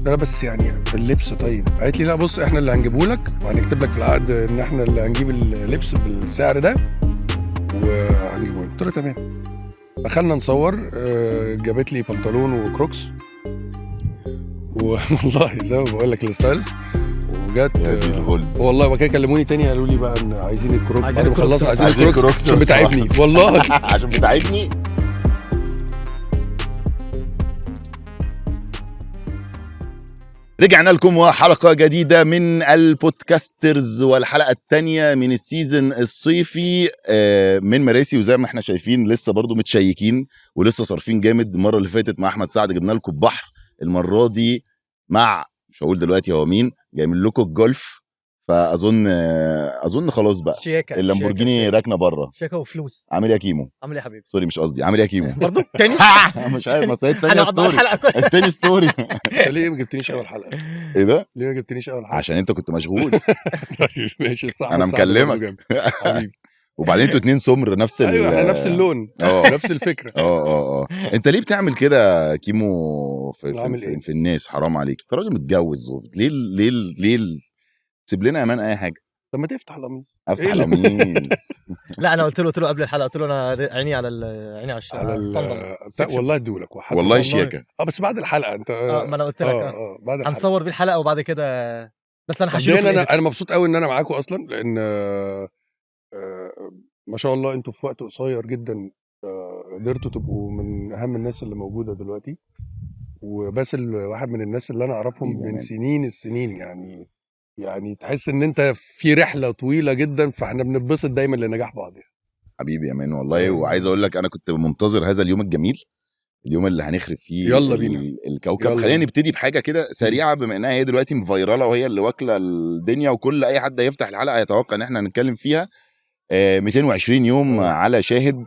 لا بس يعني اللبس طيب. قالت لي لا بص احنا اللي هنجيبه لك وهنكتب لك في العقد ان احنا اللي هنجيب اللبس بالسعر ده وهنجيبه لك. قلت لها تمام. دخلنا نصور، جابت لي بنطلون وكروكس والله زي ما بقول لك الستايلست. وجت يا دي الغلب. والله وكده كلموني تاني قالوا لي بقى ان عايزين الكروكس عايزين بعد ما الكروكس خلصنا. بس. عايزين الكروكس عشان بتعبني والله. عشان بتعبني. رجعنا لكم وحلقة جديدة من البودكاسترز، والحلقة الثانية من السيزن الصيفي من مراسي. وزي ما احنا شايفين لسه برضو متشيكين ولسه صارفين جامد. المرة اللي فاتت مع أحمد سعد جبنا لكم البحر، المرة دي مع مش هقول دلوقتي هو مين جايب لكم الجولف. فأظن خلاص بقى شياكة اللامبورجيني راكنه بره. شياكة وفلوس. عامل ايه يا كيمو؟ عامل ايه يا حبيبي؟ سوري مش قصدي، عامل ايه يا كيمو؟ برضو تاني مش عارف، بس هي انا التانية قضيت ستوري. الحلقة كلها. التاني ستوري. انت ليه ما جبتنيش اول حلقه؟ ايه ده؟ ليه ما جبتنيش اول حلقه؟ عشان انت كنت مشغول. طيب ماشي صح. انا مكلمك. حبيبي. وبعدين انتوا اتنين سمر نفس ايوه احنا نفس اللون نفس الفكره. انت ليه بتعمل كده كيمو بعمل في, إيه؟ في الناس؟ حرام عليك، انت راجل متجوز. ليه سيب لنا امان اي حاجه. طب ما تفتح القميص. افتح إيه اللي- القميص. لا انا قلت له قبل الحلقة، قلت له انا عيني على على الصندل. والله ادولك وحد والله شياكه. بس بعد الحلقه انت ما انا قلت لك بعد الحلقه هنصور بيه الحلقة وبعد كده بس انا هشيله في مبدئياً الإيديت. انا مبسوط قوي ان انا معاكم اصلا لان ما شاء الله انتوا في وقت قصير جدا قدرتوا تبقوا من اهم الناس اللي موجوده دلوقتي. وباسل واحد من الناس اللي انا اعرفهم من سنين السنين، يعني تحس ان انت في رحله طويله جدا، فاحنا بنتبسط دايما لنجاح بعض يعني. حبيبي يا مان والله. وعايز اقول لك انا كنت منتظر هذا اليوم الجميل، اليوم اللي هنخرب فيه يلا بينا. الكوكب. يلا خلينا بينا. نبتدي بحاجه كده سريعه، بما انها هي دلوقتي مفيرله وهي اللي واكله الدنيا، وكل اي حد هيفتح الحلقه هيتوقع ان احنا هنتكلم فيها. 220 يوم على شاهد.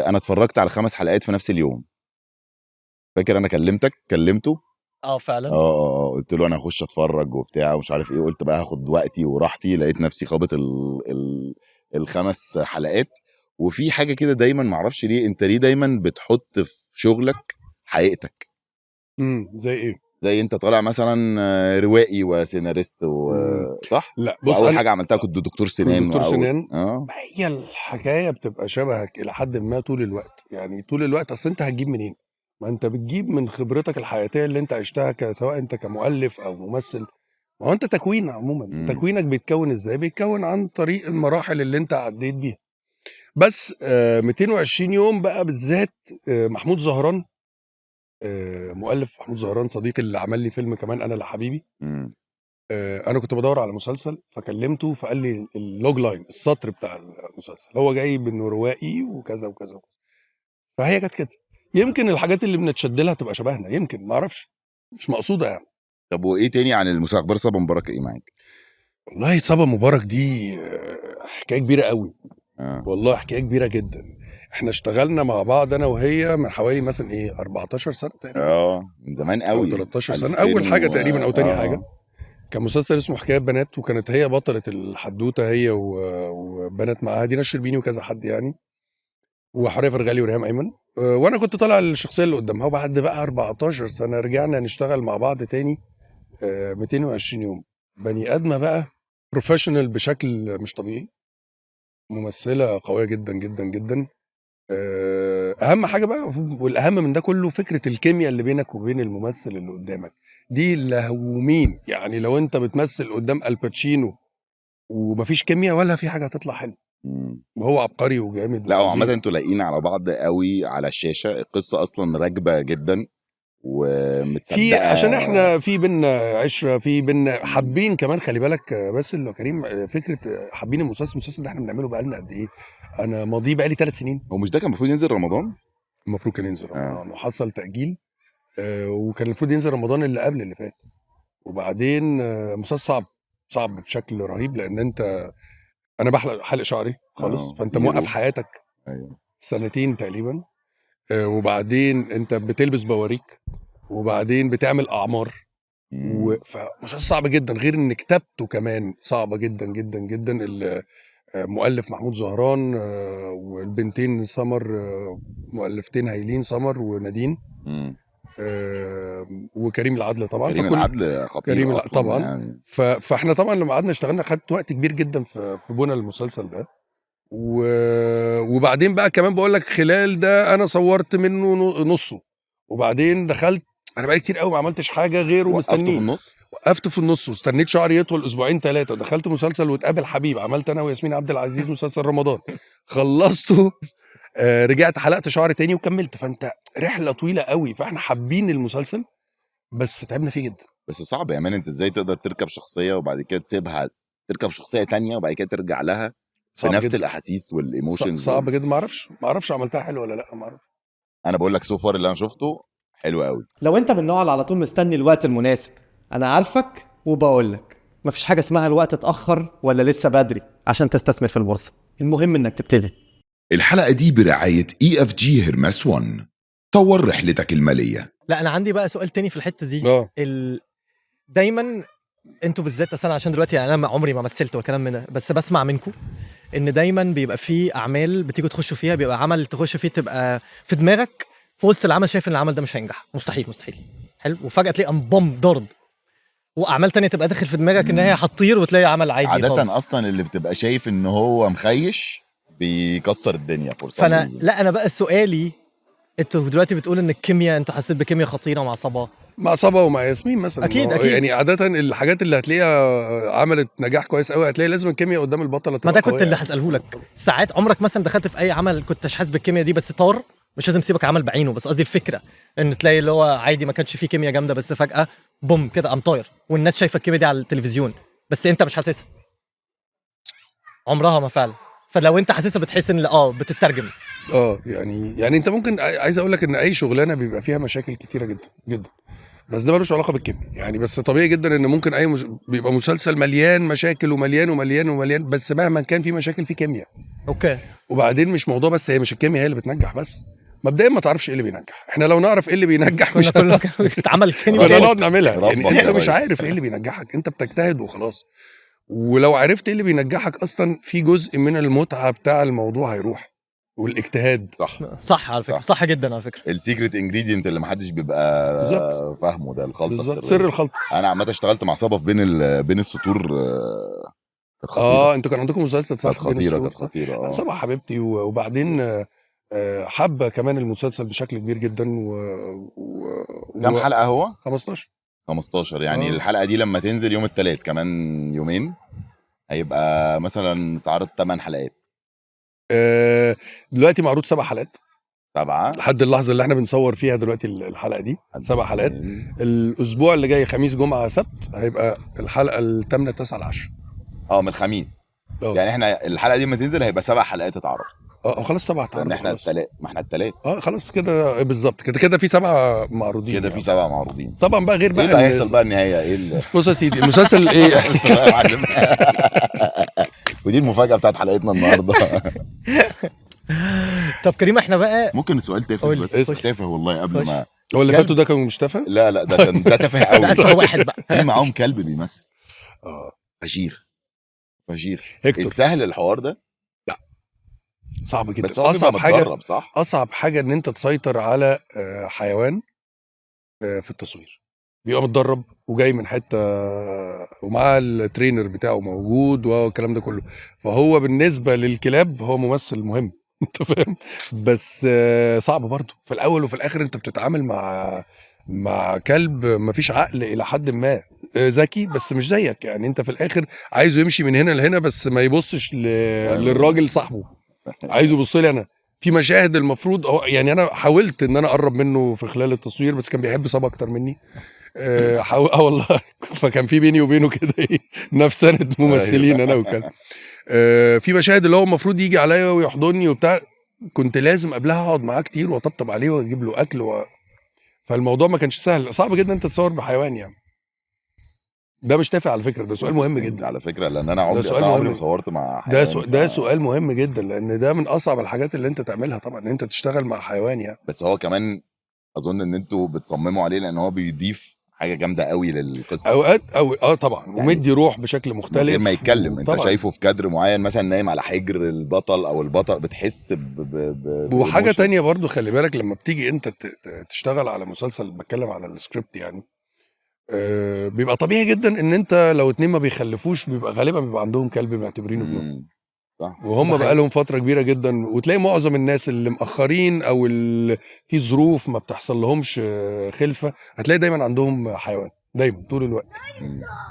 انا اتفرجت على 5 حلقات في نفس اليوم. فاكر انا كلمته فعلا. قلت له انا هخش اتفرج وبتاع ومش عارف ايه. قلت بقى هاخد وقتي وراحتي، لقيت نفسي خابط ال5 حلقات. وفي حاجه كده دايما معرفش ليه، انت ليه دايما بتحط في شغلك حقيقتك؟ زي ايه؟ زي انت طالع مثلا روائي وسيناريست صح؟ لا بص، اول حاجه عملتها كنت دكتور سنان. دكتور سنان. هي الحكايه بتبقى شبهك الى حد ما طول الوقت، يعني طول الوقت. اصل انت هتجيب منين؟ ما انت بتجيب من خبرتك الحياتيه اللي انت عشتها، سواء انت كمؤلف او ممثل. ما هو انت تكوين عموما. تكوينك بيتكون ازاي؟ بيتكون عن طريق المراحل اللي انت عديت بيها. بس 220 يوم بقى بالذات. محمود زهران، مؤلف محمود زهران صديقي اللي عمل لي فيلم كمان انا لحبيبي. انا كنت بدور على مسلسل فكلمته فقال لي اللوج لاين، السطر بتاع المسلسل هو جاي انه روائي وكذا وكذا وكذا. فهي جت كده. يمكن الحاجات اللي بنتشد لها تبقى شبهنا، يمكن ما اعرفش، مش مقصوده يعني. طب وايه تاني عن المسلسل؟ اخبار صبا مبارك ايه معاك؟ والله صبا مبارك دي حكايه كبيره قوي. والله حكايه كبيره جدا. احنا اشتغلنا مع بعض انا وهي من حوالي مثلا 14 سنه تقريبا. من زمان قوي. او 13 سنه. اول حاجه تقريبا او تاني حاجه كان مسلسل اسمه حكايات بنات، وكانت هي بطله الحدوته، هي وبنات معاها دينا الشربيني وكذا حد يعني، وحوريه فرغالي وريهام ايمن. وانا كنت طالع الشخصيه اللي قدامها. وبعد بقى 14 سنه رجعنا نشتغل مع بعض تاني. 220 يوم. بني ادمه بقى بروفيشنال بشكل مش طبيعي، ممثله قويه جدا جدا جدا. اهم حاجه بقى والاهم من ده كله فكره الكيمياء اللي بينك وبين الممثل اللي قدامك دي لهومين. يعني لو انت بتمثل قدام الباتشينو ومفيش كيمياء ولا في حاجه هتطلع حلو. وهو عبقري وجامد. لا هو عامه انتوا لاقيين على بعض قوي على الشاشه. القصه اصلا راكبه جدا ومتصدقه، عشان احنا في بينا عشره، في بينا حابين كمان. خلي بالك بس اللي كريم، فكره حابين المسلسل ده احنا بنعمله بقالنا قد ايه؟ انا ماضي بقالي 3 سنين. هو مش ده كان المفروض ينزل رمضان؟ المفروض كان ينزل رمضان وحصل تاجيل. وكان المفروض ينزل رمضان اللي قبل اللي فات. وبعدين مسلسل صعب بشكل رهيب، لان انا حلق شعري خالص. فانت موقف حياتك. ايوه 2 تقريبا. وبعدين انت بتلبس بواريك، وبعدين بتعمل اعمار. فمسلسل صعب جدا، غير ان كتابته كمان صعبه جدا جدا جدا. المؤلف محمود زهران، والبنتين سمر، مؤلفتين هايلين، سمر ونادين. وكريم العدل طبعا. كريم العدل خطير كريم اصلا طبعا يعني. فاحنا طبعا لما قعدنا اشتغلنا خدت وقت كبير جدا في بنى المسلسل ده. وبعدين بقى كمان بقول لك خلال ده انا صورت منه نصه، وبعدين دخلت انا بقالي كتير قوي ما عملتش حاجه غيره وقفته في مستنيه. النص. وقفت في النص واستنيت شعري يطول اسبوعين 3 ودخلت مسلسل واتقابل حبيب، عملت انا وياسمين عبد العزيز مسلسل رمضان خلصته. رجعت حلقت شعري تاني وكملت. فانت رحله طويله قوي، فاحنا حابين المسلسل بس تعبنا فيه جدا. بس صعب يا مان، انت ازاي تقدر تركب شخصيه وبعد كده تسيبها تركب شخصيه تانية وبعد كده ترجع لها صعب بنفس جدا. الاحاسيس والايموشنز صعب جدا. ما اعرفش عملتها حلو ولا لا، ما اعرفش. انا بقول لك سو فار اللي انا شفته حلو قوي. لو انت من النوع اللي على طول مستني الوقت المناسب، انا عارفك وبقولك مفيش حاجه اسمها الوقت اتاخر ولا لسه بدري عشان تستثمر في البورصه. المهم انك تبتدي. الحلقة دي برعاية EFG هيرمس 1. طور رحلتك المالية. لا انا عندي بقى سؤال تاني في الحته دي. دايما انتوا بالذات اصلا عشان دلوقتي يعني انا عمري ما مثلت والكلام من ده، بس بسمع منكم ان دايما بيبقى في اعمال بتيجوا تخشوا فيها، بيبقى عمل تخش فيه تبقى في دماغك في وسط العمل شايف ان العمل ده مش هينجح، مستحيل حلو، وفجاه تلاقي بوم ضرب. واعمال تانية تبقى داخل في دماغك ان هي هتطير وتلاقي عمل عادي عادة خالص. اصلا اللي بتبقى شايف ان هو مخيش بيكسر الدنيا فرصة. فانا لا انا بقى سؤالي، انتوا دلوقتي بتقول ان الكيمياء انتوا حسيت بكيمياء خطيره مع صبا، مع صبا ومع ياسمين مثلا. أكيد. يعني عاده الحاجات اللي هتلاقيها عملت نجاح كويس قوي هتلاقي لازم الكيمياء قدام البطله. ما ده كنت اللي هساله لك. ساعات عمرك مثلا دخلت في اي عمل كنتش حاسس بالكيمياء دي بس طار، مش لازم تسيبك عمل بعينه، بس قصدي الفكره ان تلاقي اللي هو عادي ما كانش فيه كيمياء جامده بس فجاه بوم كده قام طاير، والناس شايفه الكيمياء دي على التلفزيون بس انت مش حاسسها. عمرها ما فعلا. فلو انت حاسسها بتحس ان بتترجم. يعني انت ممكن، عايز اقول لك ان اي شغلانه بيبقى فيها مشاكل كتيره جدا جدا، بس ده ملوش علاقه بالكيمياء يعني. بس طبيعي جدا ان ممكن بيبقى مسلسل مليان مشاكل ومليان بس مهما كان في مشاكل في كيمياء. اوكي. وبعدين مش موضوع بس، هي مش الكيمياء هي اللي بتنجح بس. مبدئيا ما تعرفش ايه اللي بينجح. احنا لو نعرف ايه اللي بينجح مش اتعمل تاني كنا نقعد نعملها. يعني انت مش ريس. عارف ايه اللي بينجحك، انت بتجتهد وخلاص. ولو عرفت ايه اللي بينجحك اصلا في جزء من المتعه بتاع الموضوع هيروح، والاجتهاد. صح على فكره. صح جدا على فكره. السيكريت انجريدينت اللي محدش بيبقى بالظبط. فاهمه ده الخلطه بالظبط، سر الخلطه. انا عامه اشتغلت مع صبا في بين السطور. كانت خطيره. انتوا كان عندكم مسلسل صح؟ كانت خطيره. صبا حبيبتي. وبعدين حابه كمان المسلسل بشكل كبير جدا. كم حلقه هو؟ 15 يعني الحلقه دي لما تنزل يوم الثلاث كمان يومين هيبقى مثلا تعرض 8 حلقات. دلوقتي معروض 7 حلقات 7 لحد اللحظه اللي احنا بنصور فيها دلوقتي. الحلقه دي 7 حلقات. الاسبوع اللي جاي خميس جمعه سبت هيبقى الحلقه الثامنه 9 10. من الخميس. يعني احنا الحلقه دي لما تنزل هيبقى 7 حلقات اتعرض. خلاص 7 اتعرض. احنا الثلاث، ما احنا الثلاث. خلاص كده بالظبط. كده في 7 معروضين. كده في 7 معروضين. طبعا بقى غير بقى ايه اللي هيحصل بقى النهايه؟ ايه بص يا سيدي المسلسل ايه؟ ودي المفاجاه بتاعت حلقتنا النهارده. طب كريم احنا بقى ممكن سؤال تافه بس تافه والله قبل ما هو اللي فاتوا ده كان مش تافه؟ لا ده كان ده تافه قوي. ده واحد بقى في معاهم كلب بيمثل. فشيخ هيكتور. السهل الحوار ده؟ لا صعب جدا. بس اصعب حاجه صح؟ اصعب حاجه ان انت تسيطر على حيوان في التصوير. بيبقى متدرب وجاي من حته ومعاه الترينر بتاعه موجود والكلام ده كله. فهو بالنسبه للكلاب هو ممثل مهم. انت فاهم؟ بس صعب برضه في الاول وفي الاخر. انت بتتعامل مع كلب مفيش عقل الى حد ما، ذكي بس مش زيك. يعني انت في الاخر عايزه يمشي من هنا لهنا بس ما يبصش للراجل صاحبه، عايزه يبص لي انا. في مشاهد المفروض يعني انا حاولت ان انا اقرب منه في خلال التصوير بس كان بيحب صبا اكتر مني. والله فكان في بيني وبينه كده نفسنة ممثلين انا وكان في مشاهد اللي هو المفروض يجي عليا ويحضني وبتاع، كنت لازم قبلها اقعد معاه كتير واطبطب عليه واجيب له اكل فالموضوع ما كانش سهل. صعب جدا انت تصور بحيوان يعني. ده مش تافه على فكره، ده سؤال مهم جدا على فكره، لان انا عمري صورت مع حيوان. ده سؤال مهم جدا لان ده من اصعب الحاجات اللي انت تعملها طبعا، ان انت تشتغل مع حيوان يعني. بس هو كمان اظن ان انتوا بتصمموا عليه لان هو بيضيف حاجه جامده قوي للقصه اوقات او طبعا يعني ومدي روح بشكل مختلف من غير ما يتكلم. انت طبعا شايفه في كادر معين مثلا نايم على حجر البطل او البطل، بتحس وحاجه بemotions. تانية برضو خلي بالك لما بتيجي انت تشتغل على مسلسل، بتكلم على السكريبت يعني، بيبقى طبيعي جدا ان انت لو اتنين ما بيخلفوش بيبقى غالبا بيبقى عندهم كلب معتبرينه ابنهم، صح. وهم بقى لهم فتره كبيره جدا، وتلاقي معظم الناس اللي مأخرين او اللي في ظروف ما بتحصل لهمش خلفه هتلاقي دايما عندهم حيوان دايما طول الوقت.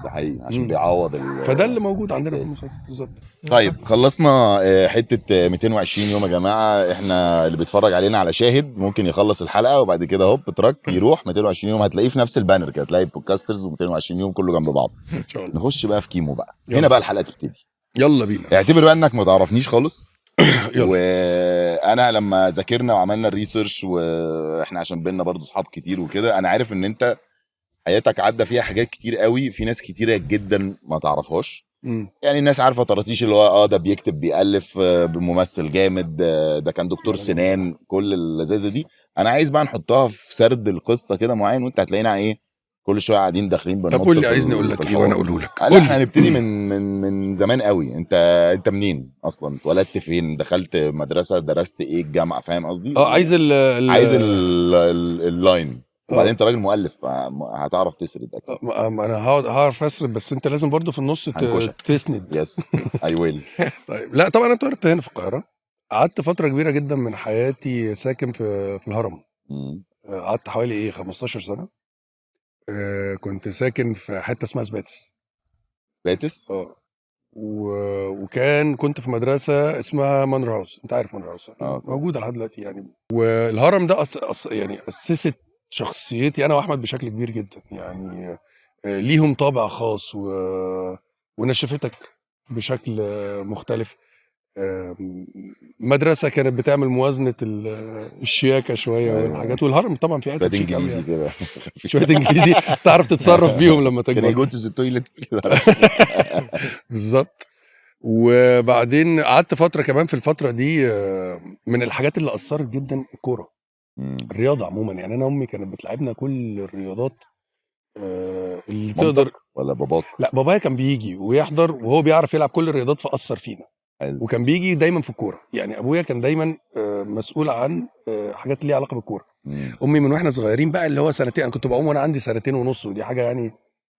ده حقيقي عشان بيعوض فده اللي موجود عندنا في المسلسل بالظبط. طيب خلصنا حته 220 يوم يا جماعه. احنا اللي بيتفرج علينا على شاهد ممكن يخلص الحلقه وبعد كده هوب تراك يروح 220 يوم، هتلاقيه في نفس البانر كده، هتلاقي بودكاسترز و220 يوم كله جنب بعض. ان شاء الله نخش بقى في كيمو بقى. يلا. هنا بقى الحلقه تبتدي. يلا بينا. اعتبر بقى انك ما تعرفنيش خالص. يلا. وانا لما ذاكرنا وعملنا الريسيرش، واحنا عشان بينا برضو صحاب كتير وكده، انا عارف ان انت حياتك عدى فيها حاجات كتير قوي، في ناس كتيره جدا ما تعرفهاش. يعني الناس عارفه طرطيش اللي هو ده بيكتب بيألف، بممثل جامد، ده كان دكتور سنان، كل اللذاذه دي. انا عايز بقى نحطها في سرد القصه كده معين، وانت هتلاقينا ايه كل شويه قاعدين داخلين بننط. طب قول لي عايزني اقول لك ايه وانا اقوله لك. لا احنا هنبتدي من زمان قوي. انت منين اصلا؟ اتولدت فين؟ دخلت مدرسه؟ درست ايه؟ الجامعه؟ فاهم قصدي؟ عايز اللاين. وبعدين انت راجل مؤلف هتعرف تسرد اكيد. انا هعرف اسرد، بس انت لازم برضو في النص تسند. يس اي ويل. طيب لا طبعا انا اتولدت هنا في القاهره، قعدت فتره كبيره جدا من حياتي ساكن في الهرم. قعدت حوالي 15 سنه. كنت ساكن في حته اسمها باتس. كنت في مدرسه اسمها مانر هاوس. انت عارف مانر هاوس موجوده لحد دلوقتي يعني. والهرم ده يعني اسست شخصيتي انا واحمد بشكل كبير جدا يعني. ليهم طابع خاص ونشفتك بشكل مختلف. مدرسه كانت بتعمل موازنه الشياكه شويه والحاجات، والهرم طبعا في حته انجليزي كده شويه انجليزي تعرف تتصرف بيهم لما تكبر. كان يجوت التويلت بالظبط. وبعدين قعدت فتره كمان. في الفتره دي من الحاجات اللي اثرت جدا الكوره، الرياضه عموما يعني. انا امي كانت بتلعبنا كل الرياضات اللي تقدر. ولا باباك؟ لا بابايا كان بيجي ويحضر، وهو بيعرف يلعب كل الرياضات فاثر فينا. وكان بيجي دايما في الكوره يعني. ابويا كان دايما مسؤول عن حاجات ليها علاقه بالكوره. امي من واحنا صغيرين بقى اللي هو سنتين، انا كنت بعوم وانا عندي 2.5 سنين، ودي حاجه يعني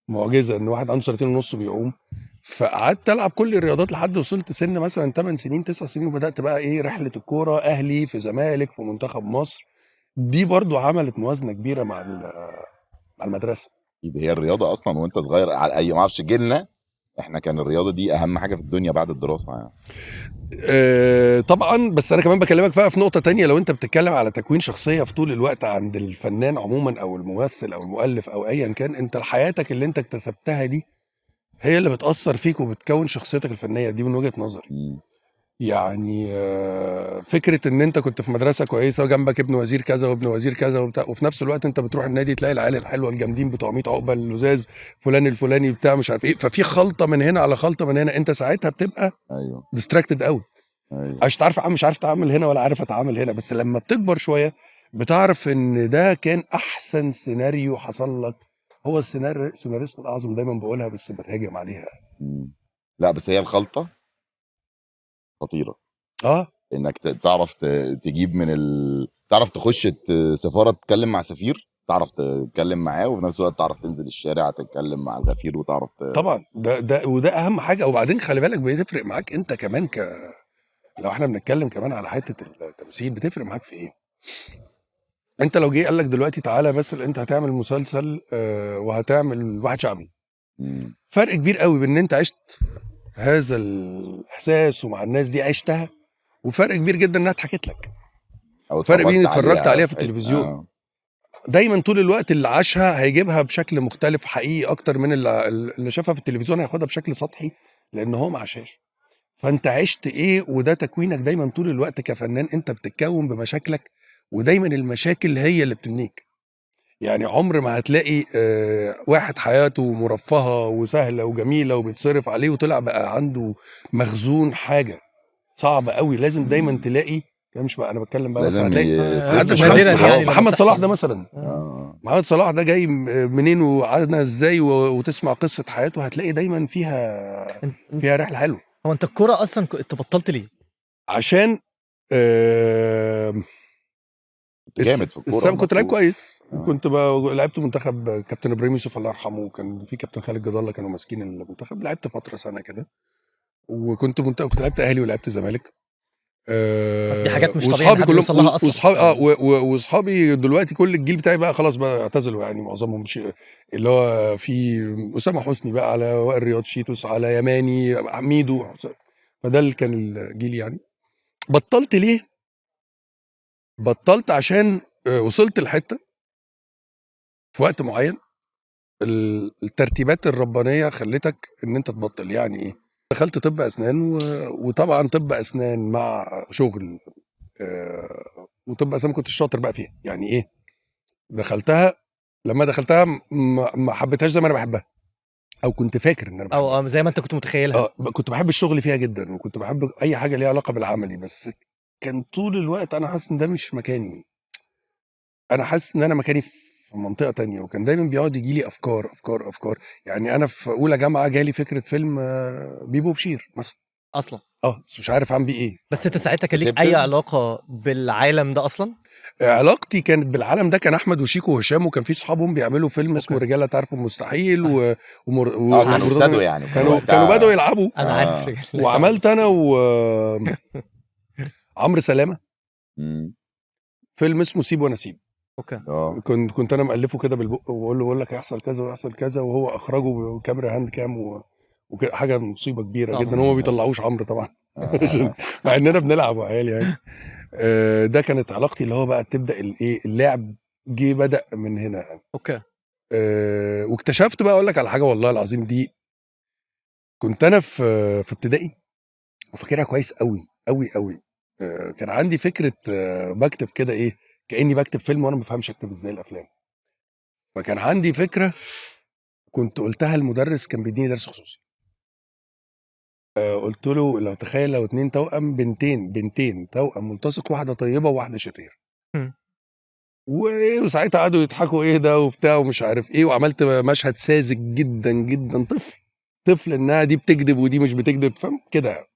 معجزه ان واحد عنده 2.5 سنين بيعوم. فقعدت العب كل الرياضات لحد وصلت سن مثلا 8 سنين 9 سنين، وبدات بقى رحله الكوره، اهلي في زمالك في منتخب مصر. دي برضو عملت موازنه كبيره مع المدرسه. هي الرياضه اصلا وانت صغير على اي ما اعرفش جيلنا احنا كان الرياضه دي اهم حاجه في الدنيا بعد الدراسه يعني. طبعا. بس انا كمان بكلمك بقى في نقطه تانية، لو انت بتتكلم على تكوين شخصيه في طول الوقت عند الفنان عموما او الممثل او المؤلف او ايا كان، انت حياتك اللي انت اكتسبتها دي هي اللي بتاثر فيك وبتكون شخصيتك الفنيه دي من وجهه نظري. يعني فكره ان انت كنت في مدرسه كويسه وجنبك ابن وزير كذا وابن وزير كذا وبتاع، وفي نفس الوقت انت بتروح النادي تلاقي العيال الحلوه الجامدين بتوع 100 عقبه اللزاز فلان الفلاني بتاع مش عارف ايه، ففي خلطه من هنا على خلطه من هنا. انت ساعتها بتبقى ديستراكتد قوي. مش عارف اتعامل هنا ولا عارف اتعامل هنا. بس لما بتكبر شويه بتعرف ان ده كان احسن سيناريو حصل لك. هو السيناريست الاعظم دايما بقولها بس بتهاجم عليها. لا بس هي الخلطه خطيره. انك تعرف تجيب تعرف تخش سفاره تتكلم مع سفير، تعرف تتكلم معاه، وفي نفس الوقت تعرف تنزل الشارع تتكلم مع الغفير وتعرف طبعا وده اهم حاجه. وبعدين خلي بالك بتفرق معاك انت كمان لو احنا بنتكلم كمان على حته التمثيل بتفرق معاك في ايه. انت لو جه قال لك دلوقتي تعالى بس انت هتعمل مسلسل وهتعمل واحد شعبي، فرق كبير قوي بين ان انت عشت هذا الاحساس ومع الناس دي عشتها، وفرق كبير جدا انها اتحكت لك، فرق بين اتفرجت عليها في التلفزيون. دايما طول الوقت اللي عاشها هيجيبها بشكل مختلف حقيقي اكتر من اللي شافها في التلفزيون هياخدها بشكل سطحي لان هو ما عاشهاش. فانت عشت ايه، وده تكوينك دايما طول الوقت كفنان. انت بتتكون بمشاكلك، ودايما المشاكل هي اللي بتبنيك. يعني عمر ما هتلاقي واحد حياته مرفهة وسهلة وجميلة وبيتصرف عليه وطلع بقى عنده مخزون حاجة صعبة قوي. لازم دايما تلاقي مش بقى انا بتكلم بقى، بس لازم هتلاقي يسيرش نادراً شوية. يعني لما محمد صلاح بتحصل. ده مثلا، آه. محمد صلاح ده جاي منين وقعدنا ازاي وتسمع قصه حياته هتلاقي دايما فيها رحله حلوه. هو انت الكوره اصلا انت بطلت ليه؟ عشان جامد في الكورة كنت لعيب المفروض. كويس. كنت لعبت منتخب كابتن ابراهيم يوسف الله يرحمه، وكان في كابتن خالد جد الله كانوا ماسكين المنتخب. لعبت فتره سنه كده، وكنت كنت لعبت اهلي ولعبت زمالك. بس دي حاجات مش طبيعي واصحابي حد كلهم يوصل لها اصلا. واصحابي واصحابي دلوقتي كل الجيل بتاعي بقى خلاص بقى اعتزلوا يعني معظمهم، اللي هو في اسامه حسني بقى، على وائل رياض شيتوس، على يماني ميدو. فده اللي كان الجيل يعني. بطلت ليه؟ بطلت عشان وصلت لحته في وقت معين الترتيبات الربانيه خلتك ان انت تبطل. يعني ايه؟ دخلت طب اسنان وطبعا طب اسنان مع شغل وطب اسنان كنت شاطر بقى فيها. يعني ايه؟ دخلتها، لما دخلتها ما حبيتهاش زي ما انا بحبها، او كنت فاكر ان انا بحبها، او زي ما انت كنت متخيلها. كنت بحب الشغل فيها جدا، وكنت بحب اي حاجه ليها علاقه بالعملي. بس كان طول الوقت انا حاسس ان ده مش مكاني، انا حاسس ان انا مكاني في منطقه تانية. وكان دايما بيقعد يجي لي افكار. يعني انا في اولى جامعه جالي فكره فيلم بيبو بشير مثلا اصلا بس مش عارف اعمل بيه ايه. بس انت ساعتها كان ليك كسبت؟ اي علاقه بالعالم ده اصلا؟ علاقتي كانت بالعالم ده كان احمد وشيكو وهشام، وكان في صحابهم بيعملوا فيلم اسمه رجاله تعرفوا المستحيل كانوا ابتدوا يعني كانوا بدأوا يلعبوا. انا عارف. وعملت انا عمرو سلامه فيلم اسمه سيب وانا سيب. اوكي. كنت انا مؤلفه كده بالبق، وبقول له بقول لك هيحصل كذا ويحصل كذا، وهو اخرجه بكاميرا هاند كام وكده حاجه مصيبه كبيره جدا. هو ما بيطلعوش عمرو طبعا مع اننا بنلعب وعيال يعني. ده كانت علاقتي اللي هو بقى تبدا الايه اللعب جه بدا من هنا يعني. اوكي. واكتشفت بقى اقول لك على حاجه والله العظيم دي. كنت انا في ابتدائي وفاكرها كويس قوي قوي قوي. كان عندي فكره بكتب كده ايه كاني بكتب فيلم، وانا ما بفهمش اكتب ازاي الافلام. فكان عندي فكره كنت قلتها المدرس كان بيديني درس خصوصي. قلت له لو تخيل لو 2 توأم بنتين توأم ملتصق، واحده طيبه وواحده شريره. وساعتها قعدوا يضحكوا ايه ده وبتاع ومش عارف ايه، وعملت مشهد ساذج جدا جدا. طفل انها دي بتكذب ودي مش بتكذب، فاهم كده يعني.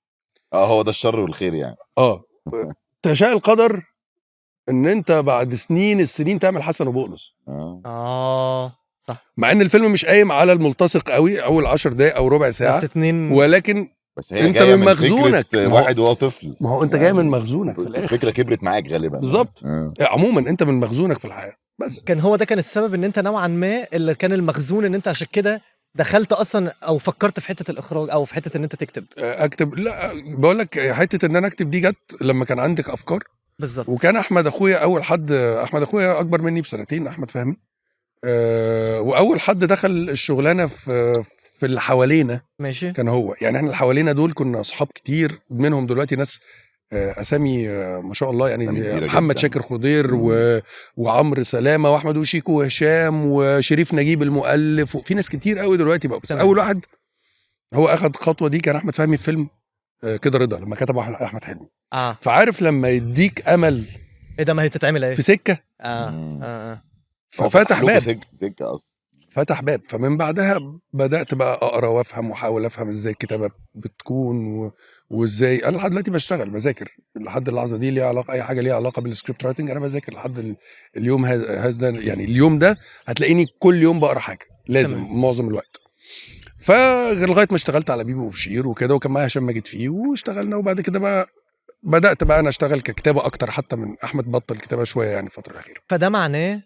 هو ده الشر والخير يعني. تشاء القدر ان انت بعد السنين تعمل حسن وبقلص. صح. مع ان الفيلم مش قايم على الملتصق قوي اول 10 دقايق او ربع ساعه، بس 2. ولكن بس هي انت جايه من مخزونك واحد وهو طفل. ما هو انت جاي من مخزونك في الاخر. الفكره كبرت معاك غالبا. بالظبط. عموما انت من مخزونك في الحياه. بس كان هو ده كان السبب ان انت نوعا ما اللي كان المخزون، ان انت عشان كده دخلت اصلا او فكرت في حته الاخراج او في حته ان انت اكتب. لا بقول لك حته ان انا اكتب دي جت لما كان عندك افكار. بالظبط. وكان احمد اخويا اول حد. احمد اخويا اكبر مني بسنتين، احمد فهمي. واول حد دخل الشغلانه في اللي حوالينا ماشي. كان هو. يعني احنا اللي حوالينا دول كنا اصحاب كتير منهم دلوقتي ناس اسامي ما شاء الله يعني. محمد شاكر خضير وعمرو سلامه واحمد وشيكو وهشام وشريف نجيب المؤلف، وفي ناس كتير قوي دلوقتي بقى. بس تمام. اول واحد هو اخذ الخطوه دي كان احمد فهمي في فيلم كده رضا لما كتبه احمد حلمي. فعارف لما يديك امل ايه ده، ما هي تتعمل ايه في سكه. ففتح باب سكه اصلا، فتح باب. فمن بعدها بدات بقى اقرا وافهم واحاول افهم ازاي الكتابه بتكون وازاي. انا لحد دلوقتي بشتغل بذاكر لحد اللحظه دي ليها علاقه اي حاجه ليها علاقه بالسكريبت رايتنج. انا بذاكر لحد اليوم هذا يعني اليوم ده هتلاقيني كل يوم بقرا حاجه لازم معظم الوقت. فلغايه ما اشتغلت على بيبو وبشير وكده، وكان معايا هشام ماجد فيه واشتغلنا. وبعد كده بقى بدات بقى انا اشتغل ككتابه اكتر حتى من احمد. بطل كتابه شويه يعني الفتره الاخيره. فده معناه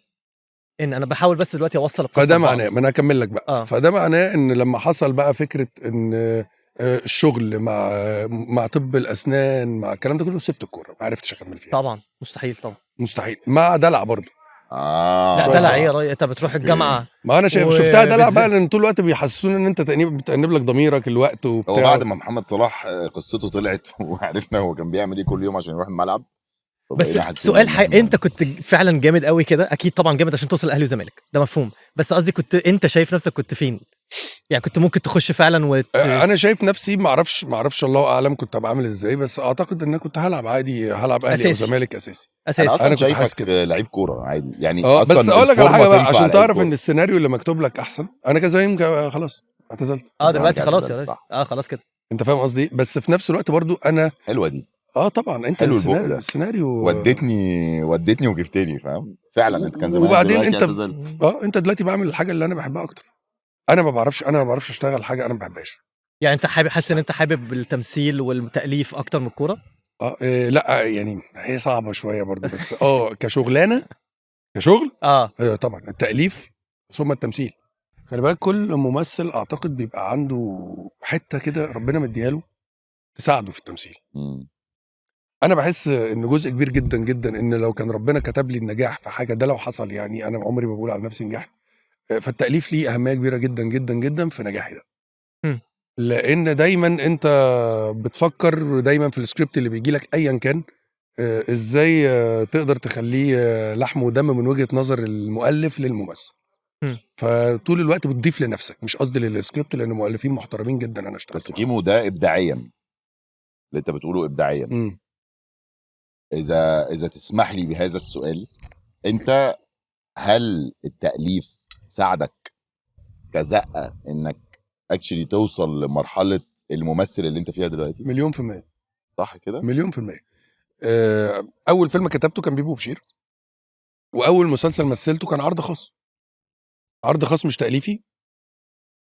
ان انا بحاول بس دلوقتي اوصل القصه. فده معناه ما انا هكمل لك بقى. فده معناه ان لما حصل بقى فكره ان الشغل مع طب الاسنان مع الكلام ده كله، سبت الكوره ما عرفتش اكمل فيها. طبعا مستحيل. طبعا مستحيل. مع دلع برضه. لا دلع ايه يا راجل، انت بتروح الجامعه. ما انا شفتها دلع بقى، لان طول الوقت بيحسسوني ان انت بتأنب لك ضميرك الوقت وبتاع. هو بعد ما محمد صلاح قصته طلعت وعرفنا هو كان بيعمل ايه كل يوم عشان يروح الملعب. بس سؤال انت كنت فعلا جامد قوي كده، اكيد طبعا جامد عشان توصل الاهلي وزمالك، ده مفهوم. بس قصدي كنت انت شايف نفسك كنت فين؟ يعني كنت ممكن تخش فعلا انا شايف نفسي ما اعرفش الله اعلم كنت ابقى عامل ازاي، بس اعتقد ان انا كنت هلعب عادي، هلعب اهلي او أساسي. زمالك اساسي. انا اصلا كنت حاسس شايفك كده. لعيب كوره عادي يعني، اصلا بس اقول لك على الفورمه حاجه بقى تنفع عشان لعيب تعرف كورة. ان السيناريو اللي مكتوب لك احسن. انا كزايم خلاص اعتزلت. دلوقتي خلاص يا اعتزلت، ريس. صح. خلاص كده. انت فاهم قصدي؟ بس في نفس الوقت برضو انا حلوه دي، طبعا انت حلو البق ده. السيناريو ودتني وجبتني، فاهم؟ فعلا انت كان زمانك وبعدين دلوقتي انت اعتزلت. انت دلوقتي بعمل الحاجه اللي انا بحبها اكتر. انا ما بعرفش اشتغل حاجه انا ما بحبهاش. يعني انت حاسس ان انت حابب التمثيل والتأليف اكتر من الكوره؟ لا يعني هي صعبه شويه برضو، بس كشغلانه كشغل طبعا التأليف ثم التمثيل. خلي بالك كل ممثل اعتقد بيبقى عنده حته كده ربنا مديها له تساعده في التمثيل. انا بحس ان جزء كبير جدا جدا ان لو كان ربنا كتب لي النجاح في حاجه، ده لو حصل يعني انا عمري ما بقول على نفسي نجحت، فالتأليف ليه اهميه كبيره جدا جدا جدا في نجاحي ده. لان دايما انت بتفكر دايما في السكريبت اللي بيجي لك ايا كان ازاي تقدر تخليه لحم ودم من وجهه نظر المؤلف للممثل. فطول الوقت بتضيف لنفسك، مش قصدي للسكريبت لان مؤلفين محترمين جدا انا اشتغلت بس كيمو ده ابداعيا اللي انت بتقوله ابداعيا. اذا تسمح لي بهذا السؤال، انت هل التأليف ساعدك كزقه انك اكشلي توصل لمرحله الممثل اللي انت فيها دلوقتي؟ 100%. صح كده؟ 100%. اول فيلم كتبته كان بيبو بشير، واول مسلسل مثلته كان عرض خاص مش تأليفي.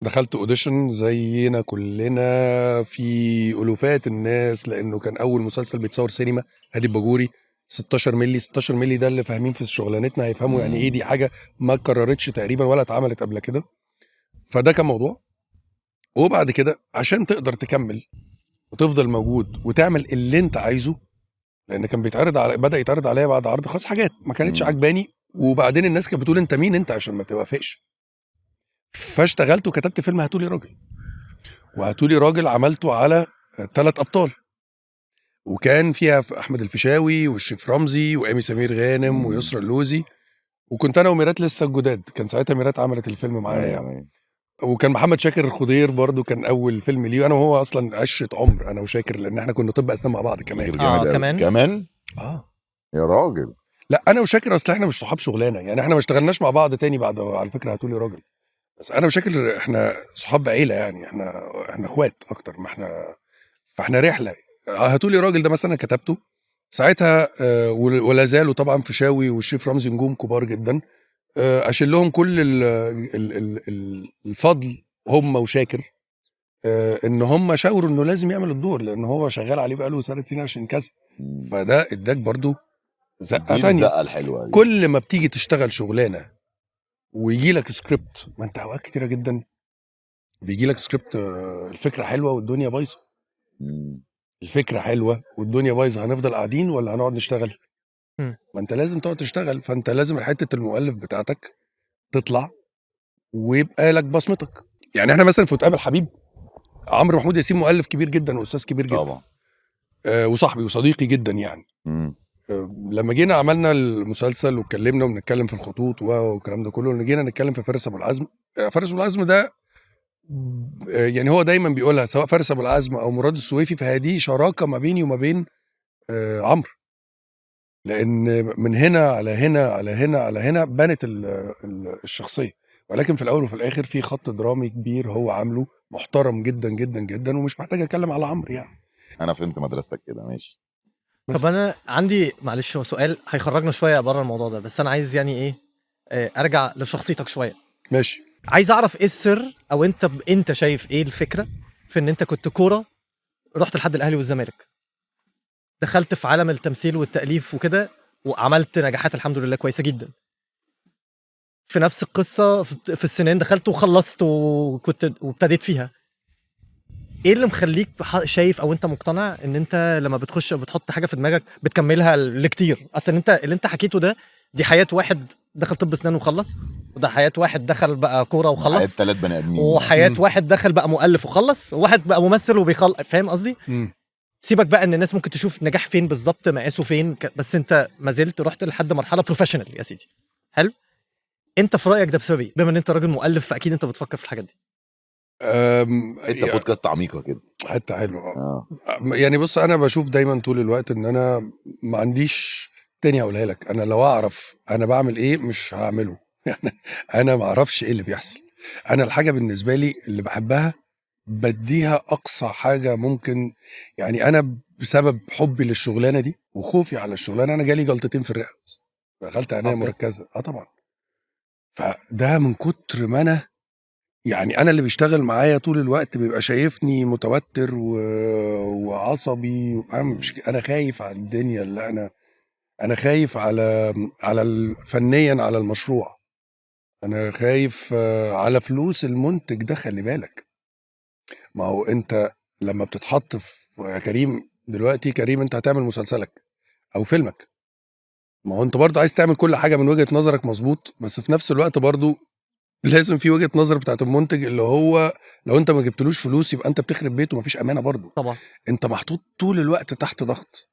دخلت اوديشن زينا كلنا في الوفات الناس، لانه كان اول مسلسل بيتصور سينما. هادي الباجوري 16 مللي ده اللي فاهمين في شغلانتنا هيفهموا يعني ايه، دي حاجه ما اتكررتش تقريبا ولا اتعملت قبل كده. فده كان موضوع. وبعد كده عشان تقدر تكمل وتفضل موجود وتعمل اللي انت عايزه، لان كان بدا يتعرض عليا بعد عرض خاص حاجات ما كانتش عجباني، وبعدين الناس كانت بتقول انت مين انت عشان ما توافقش. فاشتغلت وكتبت فيلم هاتولي راجل. وهاتولي راجل عملته على 3 ابطال، وكان فيها احمد الفيشاوي والشيف رمزي وامي سمير غانم ويسرا اللوزي، وكنت انا وميرات لسه الجداد. كان ساعتها ميرات عملت الفيلم معانا يعني. وكان محمد شاكر الخضير برضو كان اول فيلم ليه، انا وهو اصلا عشره عمر انا وشاكر، لان احنا كنا طب اسنان مع بعض كمان. كمان يا راجل. لا انا وشاكر اصل احنا مش صحاب شغلانه يعني، احنا ما اشتغلناش مع بعض تاني بعد على فكره هاتولي راجل. بس انا وشاكر احنا صحاب عيله يعني، احنا اخوات اكتر ما احنا. فاحنا رحله. هاتولي راجل ده مثلا كتبته ساعتها ولا زالوا طبعا فيشاوي والشيف رمزي نجوم كبار جدا، اشيل لهم كل الفضل هم وشاكر، ان هم شاوروا انه لازم يعمل الدور لان هو شغال عليه بقاله 3 سنين عشان كذا. فده اداك برضو زقه تانية. الزقه الحلوه دي. كل ما بتيجي تشتغل شغلانه ويجي لك سكريبت، ما انت اوقات كتيره جدا بيجي لك سكريبت الفكره حلوه والدنيا بايظه. الفكره حلوه والدنيا بايظه، هنفضل قاعدين ولا هنقعد نشتغل؟ ما انت لازم تقعد تشتغل. فانت لازم حته المؤلف بتاعتك تطلع ويبقى لك بصمتك. يعني احنا مثلا في وتقابل حبيب، عمرو محمود ياسين مؤلف كبير جدا واستاذ كبير جدا طبعا، وصاحبي وصديقي جدا يعني. لما جينا عملنا المسلسل واتكلمنا وبنتكلم في الخطوط والكلام ده كله، جينا نتكلم في فارس ابو العزم. فارس ابو العزم ده يعني هو دايما بيقولها سواء فارس ابو العزم او مراد السويفي، فهذه شراكه ما بيني وما بين عمرو، لان من هنا على هنا على هنا على هنا بنت الشخصيه. ولكن في الاول وفي الاخر في خط درامي كبير هو عامله محترم جدا جدا جدا، ومش محتاج اتكلم على عمرو يعني. انا فهمت مدرستك كده، ماشي. طب انا عندي معلش سؤال هيخرجنا شويه بره الموضوع ده، بس انا عايز يعني ايه ارجع لشخصيتك شويه. ماشي. عايز اعرف ايه السر، او انت شايف ايه الفكره في ان انت كنت كوره رحت لحد الاهلي والزمالك، دخلت في عالم التمثيل والتأليف وكده وعملت نجاحات الحمد لله كويسه جدا. في نفس القصه في السنين دخلت وخلصت وابتديت فيها. ايه اللي مخليك شايف او انت مقتنع ان انت لما بتخش بتحط حاجه في دماغك بتكملها لكتير؟ اصلا انت اللي انت حكيته ده دي حياه واحد دخل طب اسنان وخلص، وده حياه واحد دخل بقى كوره وخلص، حياه 3 بني ادمين، وحياه واحد دخل بقى مؤلف وخلص، وواحد بقى ممثل وبيخلص. فاهم قصدي؟ سيبك بقى ان الناس ممكن تشوف نجاح فين بالظبط مقاسه فين، بس انت ما زلت رحت لحد مرحله بروفيشنال يا سيدي. حلو. انت في رايك ده بسبب ايه؟ بما ان انت راجل مؤلف فاكيد انت بتفكر في الحاجات دي. انت بودكاست عميقه كده، حته حلوه. يعني بص انا بشوف دايما طول الوقت ان انا ما عنديش تاني اقولها لك. انا لو اعرف انا بعمل ايه مش هعمله. يعني انا ما اعرفش ايه اللي بيحصل. انا الحاجه بالنسبه لي اللي بحبها بديها اقصى حاجه ممكن. يعني انا بسبب حبي للشغلانه دي وخوفي على الشغلانه انا جالي جلطتين في الرئه، دخلت عنايه مركزه. طبعا. فده من كتر ما انا يعني انا اللي بيشتغل معايا طول الوقت بيبقى شايفني متوتر وعصبي. انا خايف على الدنيا اللي انا خايف على فنيا على المشروع. انا خايف على فلوس المنتج ده. خلي بالك، ما هو انت لما بتتحط يا كريم دلوقتي، كريم انت هتعمل مسلسلك او فيلمك، ما هو انت برضه عايز تعمل كل حاجه من وجهه نظرك مظبوط، بس في نفس الوقت برضه لازم في وجهه نظر بتاعت المنتج اللي هو لو انت ما جبتلوش فلوس يبقى انت بتخرب بيته ومفيش امانه برضه. طبعا انت محطوط طول الوقت تحت ضغط.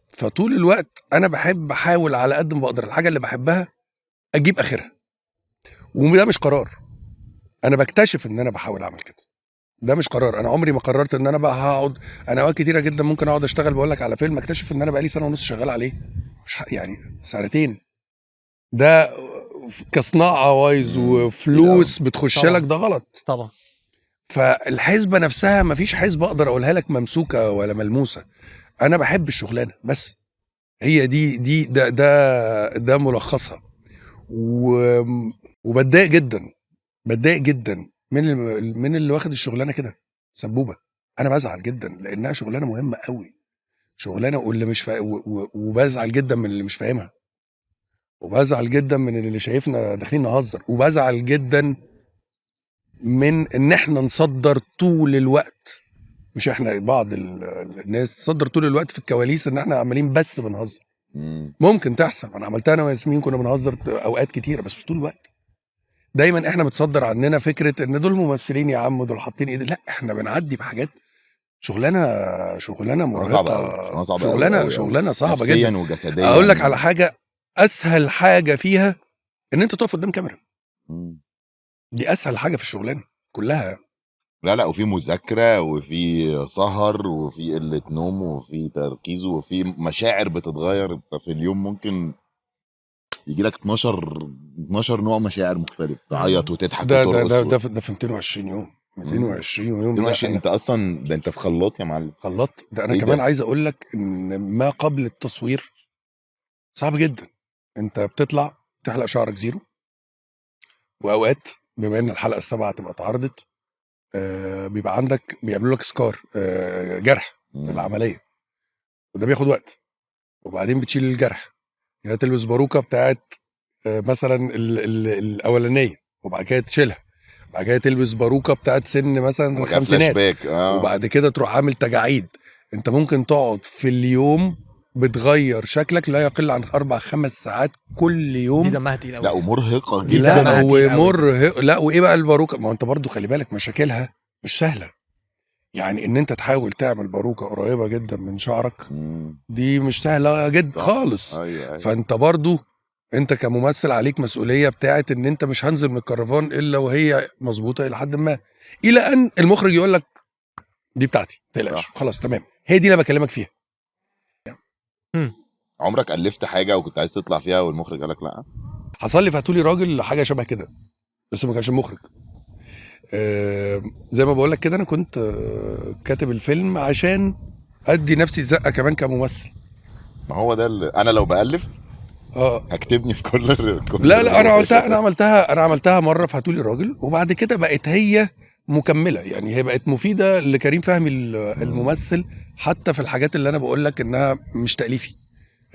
فطول الوقت انا بحب احاول على قد ما بقدر الحاجه اللي بحبها اجيب اخرها. وده مش قرار، انا بكتشف ان انا بحاول اعمل كده. ده مش قرار، انا عمري ما قررت ان انا بقى هقعد. انا اوقات كتيره جدا ممكن اقعد اشتغل بقول لك على فيلم اكتشف ان انا بقى لي سنه ونص شغال عليه، مش يعني سنتين. ده كصناعه وايز وفلوس بتخش لك، ده غلط طبعا. فالحسبه نفسها مفيش حسبه اقدر اقولها لك ممسوكه ولا ملموسه. انا بحب الشغلانه بس، هي دي ده ملخصها. وبتضايق جدا، بتضايق جدا من اللي واخد الشغلانه كده سبوبه. انا بزعل جدا لانها شغلانه مهمه قوي، شغلانه واللي مش وبزعل جدا من اللي مش فاهمها، وبزعل جدا من اللي شايفنا داخلين نهزر، وبزعل جدا من ان احنا نصدر طول الوقت، مش احنا، بعض الناس تصدر طول الوقت في الكواليس ان احنا عمالين بس بنهزر. ممكن تحصل، انا عملتها انا وياسمين كنا بنهزر اوقات كتيره بس مش طول الوقت. دايما احنا متصدر عننا فكره ان دول ممثلين يا عم، دول حاطين ايد. لا، احنا بنعدي بحاجات شغلانه مرهقه، شغلانه صعبه نفسيا جدا وجسديا. اقول لك على حاجه، اسهل حاجه فيها ان انت تقف قدام كاميرا. دي اسهل حاجه في الشغلانه كلها. لا وفي مذاكره وفي سهر وفي قله نوم وفي تركيز وفي مشاعر بتتغير. انت في اليوم ممكن يجي لك 12 نوع مشاعر مختلف، تعيط وتضحك وترقص. ده في 220 يوم 220 يوم 220 انت اصلا ده انت في خلاط يا معلم. خلاط. ده انا كمان عايز اقول لك ان ما قبل التصوير صعب جدا. انت بتطلع تحلق شعرك زيرو، واوقات بما ان الحلقه السابعه هتبقى اتعرضت بيبقى عندك بيعملوا لك سكار، جرح العمليه، وده بياخد وقت. وبعدين بتشيل الجرح، يعني تلبس باروكه بتاعت مثلا الاولانيه، وبعد كده تشيلها، بعد كده تلبس باروكه بتاعت سن مثلا الخمسينات، وبعد كده تروح عامل تجاعيد. انت ممكن تقعد في اليوم بتغير شكلك لا يقل عن 4-5 ساعات كل يوم. دي دمها تقيل قوي. لا ومرهقه جدا. لا ومرهق. لا وايه بقى الباروكه؟ ما انت برضو خلي بالك مشاكلها مش سهله. يعني ان انت تحاول تعمل باروكه قريبه جدا من شعرك دي مش سهله جدا خالص. أيوة. فانت برضو انت كممثل عليك مسؤوليه بتاعت ان انت مش هنزل من الكرفان الا وهي مظبوطه الى حد ما، الى ان المخرج يقول لك دي بتاعتي تقلقش خلاص تمام. هي دي اللي بكلمك فيها. عمرك ألفت حاجه وكنت عايز تطلع فيها والمخرج قال لك لا؟ حصل لي فهتولي راجل حاجه شبه كده بس ما كانش مخرج. زي ما بقول لك كده انا كنت كاتب الفيلم عشان ادي نفسي زقه كمان كممثل. ما هو ده اللي انا لو بألف هكتبني في كل لا انا عملتها مره في هاتولي راجل، وبعد كده بقت هي مكمله. يعني هي بقت مفيده لكريم فهمي الممثل حتى في الحاجات اللي انا بقول لك انها مش تأليفي.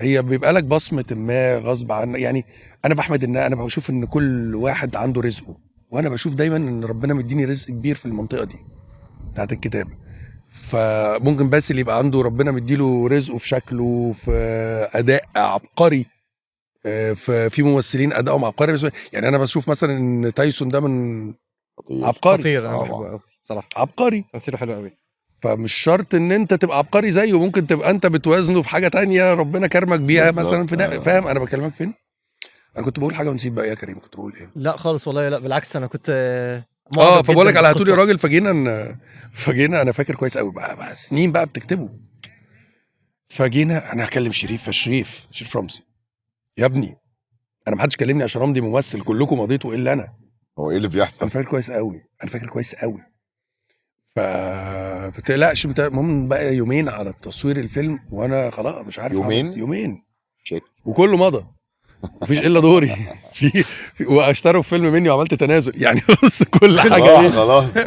هي بيبقى لك بصمه ما غصب عنك. يعني انا بحمد ان انا بشوف ان كل واحد عنده رزقه، وانا بشوف دايما ان ربنا مديني رزق كبير في المنطقه دي بتاعت الكتابه. فممكن بس اللي يبقى عنده ربنا مديله رزقه في شكله، في اداء عبقري، في ممثلين ادائهم عبقري. يعني انا بشوف مثلا ان تايسون ده من عبقري خطير. انا بحبه قوي صراحه، عبقري، تمثيله حلو قوي. فمش شرط ان انت تبقى عبقري زيه، ممكن تبقى انت بتوازنه في حاجه تانية ربنا كرمك بيها مثلا في فاهم انا بكلمك فين؟ انا كنت بقول حاجه ونسيب بقى يا كريم. كنت بقول ايه؟ لا خالص والله، لا بالعكس. انا كنت فبقول لك على هاتولي راجل. فجينا انا فاكر كويس قوي بقى سنين بقى بتكتبه. فجينا انا هكلم شريف رمزي، يا ابني انا ما حدش كلمني عشان امضي ممثل، كلكم مضيتوا الا انا. هو ايه اللي بيحصل؟ انا فاكر كويس قوي. فتقلقش المهم بقى يومين على تصوير الفيلم وانا خلاص مش عارف يومين شيت. وكله مضى، مفيش الا دوري واشتروا فيلم مني وعملت تنازل يعني. بص كل حاجه خلاص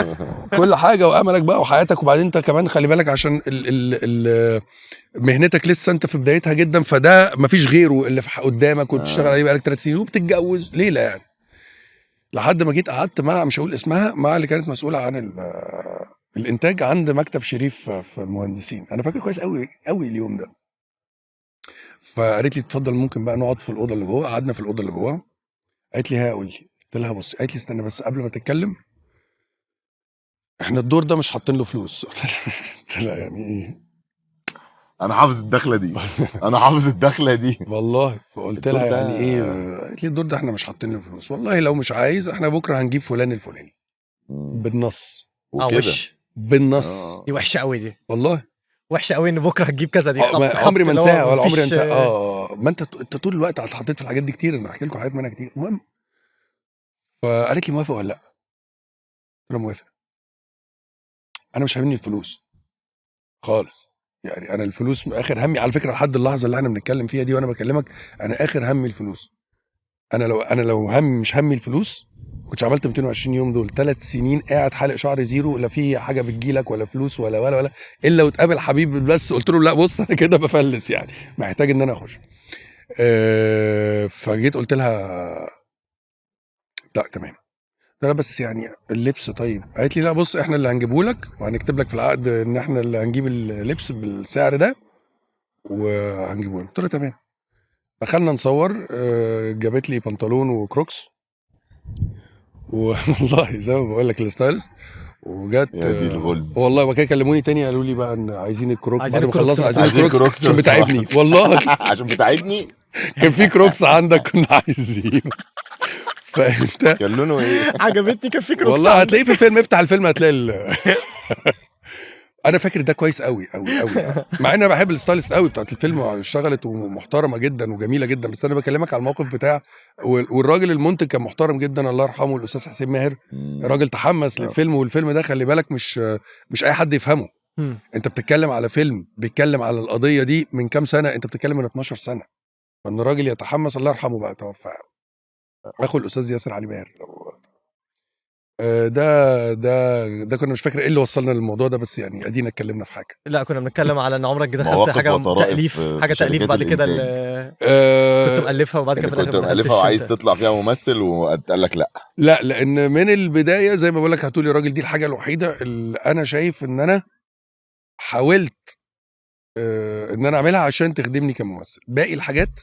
كل حاجه واملك بقى وحياتك. وبعدين انت كمان خلي بالك عشان مهنتك لسه انت في بدايتها جدا، فده مفيش غيره اللي قدامك وبتشتغل عليه بقالك 3 سنين وبتتجوز ليله يعني. لحد ما جيت قعدت مع مش هقول اسمها، مع اللي كانت مسؤوله عن الانتاج عند مكتب شريف في المهندسين. انا فاكر كويس قوي قوي اليوم ده. فقالت لي اتفضل ممكن بقى نقعد في الاوضه اللي جوه. قعدنا في الاوضه اللي جوه. قالت لي قول لي. قلت لها بص. قالت لي استنى بس قبل ما تتكلم، احنا الدور ده مش حاطين له فلوس. قلت لها يعني ايه؟ انا حافظ الدخله دي والله. فقلت لها يعني ايه؟ قالت لي الدور ده احنا مش حاطين له فلوس، والله لو مش عايز احنا بكره هنجيب فلان الفلاني بالنص وكده بالنص. دي وحشه قوي دي، والله وحشه قوي ان بكره هتجيب كذا. دي عمري ما انساها ولا عمري انساها. ما انت طول الوقت اتحطيت في الحاجات دي كتير، انا احكي لكم حاجات منها كتير. المهم فقالت لي موافق ولا لا؟ قلت لها موافق. انا مش هاممني الفلوس خالص يعني. انا الفلوس اخر همي على فكره لحد اللحظه اللي احنا بنتكلم فيها دي وانا بكلمك. انا اخر همي الفلوس. انا لو مش همي الفلوس كنتش عملت 220 يوم دول 3 سنين قاعد حالق شعري زيرو، لا في حاجه بتجيلك ولا فلوس ولا الا وتقابل حبيب بس قلت له لا بص انا كده بفلس يعني، محتاج ان انا اخش. فجيت قلت لها لا تمام. قلت لها بس يعني اللبس طيب. قالت لي لا بص احنا اللي هنجيبه لك وهنكتب لك في العقد ان احنا اللي هنجيب اللبس بالسعر ده وهنجيبه لك. قلت لها تمام. دخلنا نصور. جابت لي بنطلون وكروكس والله زي ما بقول لك الستايلست. وجت والله وكده كلموني تاني قالوا لي بقى ان عايزين الكروكس بعد ما خلصنا. عايزين الكروكس عشان بتعبني والله. عشان بتعبني. كان في كروكس عندك كنا عايزين. فانت كان لونه ايه؟ عجبتني. كان في كروكس والله هتلاقيه في الفيلم. افتح الفيلم هتلاقي انا فاكر ده كويس قوي قوي قوي يعني. مع ان انا بحب الستايلست قوي بتاعت الفيلم واشتغلت ومحترمه جدا وجميله جدا، بس انا بكلمك على الموقف بتاع والراجل المنتج كان محترم جدا الله يرحمه الاستاذ حسين ماهر. راجل تحمس للفيلم، والفيلم ده خلي بالك مش اي حد يفهمه. انت بتتكلم على فيلم بيتكلم على القضيه دي من كام سنه، انت بتتكلم من 12 سنه. فان الراجل يتحمس الله يرحمه بقى توفى اخو الاستاذ ياسر علي ماهر. ده كنا مش فاكر ايه اللي وصلنا للموضوع ده، بس يعني ادينا اتكلمنا في حاجه. لا كنا بنتكلم على ان عمرك دخلت حاجه تاليف بعد كده كنت مؤلفها وبعد كده في الاخر كنت مؤلفها وعايز تطلع فيها ممثل وقال لك لا لان من البدايه زي ما بقول لك هاتولي راجل دي الحاجه الوحيده اللي انا شايف ان انا حاولت ان انا اعملها عشان تخدمني كممثل. باقي الحاجات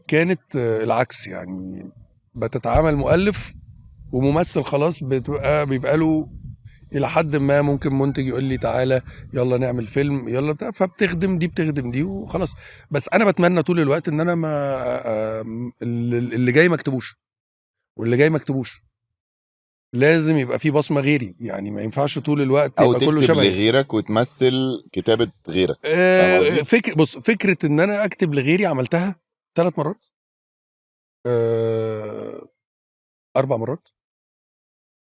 كانت العكس يعني، بتتعامل مؤلف وممثل خلاص بيبقى له الى حد ما. ممكن منتج يقول لي تعالى يلا نعمل فيلم يلا بتاع، فبتخدم دي وخلاص. بس انا بتمنى طول الوقت ان انا ما اللي جاي ما اكتبوش، واللي جاي ما اكتبوش لازم يبقى فيه بصمه غيري يعني. ما ينفعش طول الوقت أو يبقى كله شبه لغيرك وتمثل كتابه غيرك. فكره ان انا اكتب لغيري عملتها 3 مرات 4 مرات.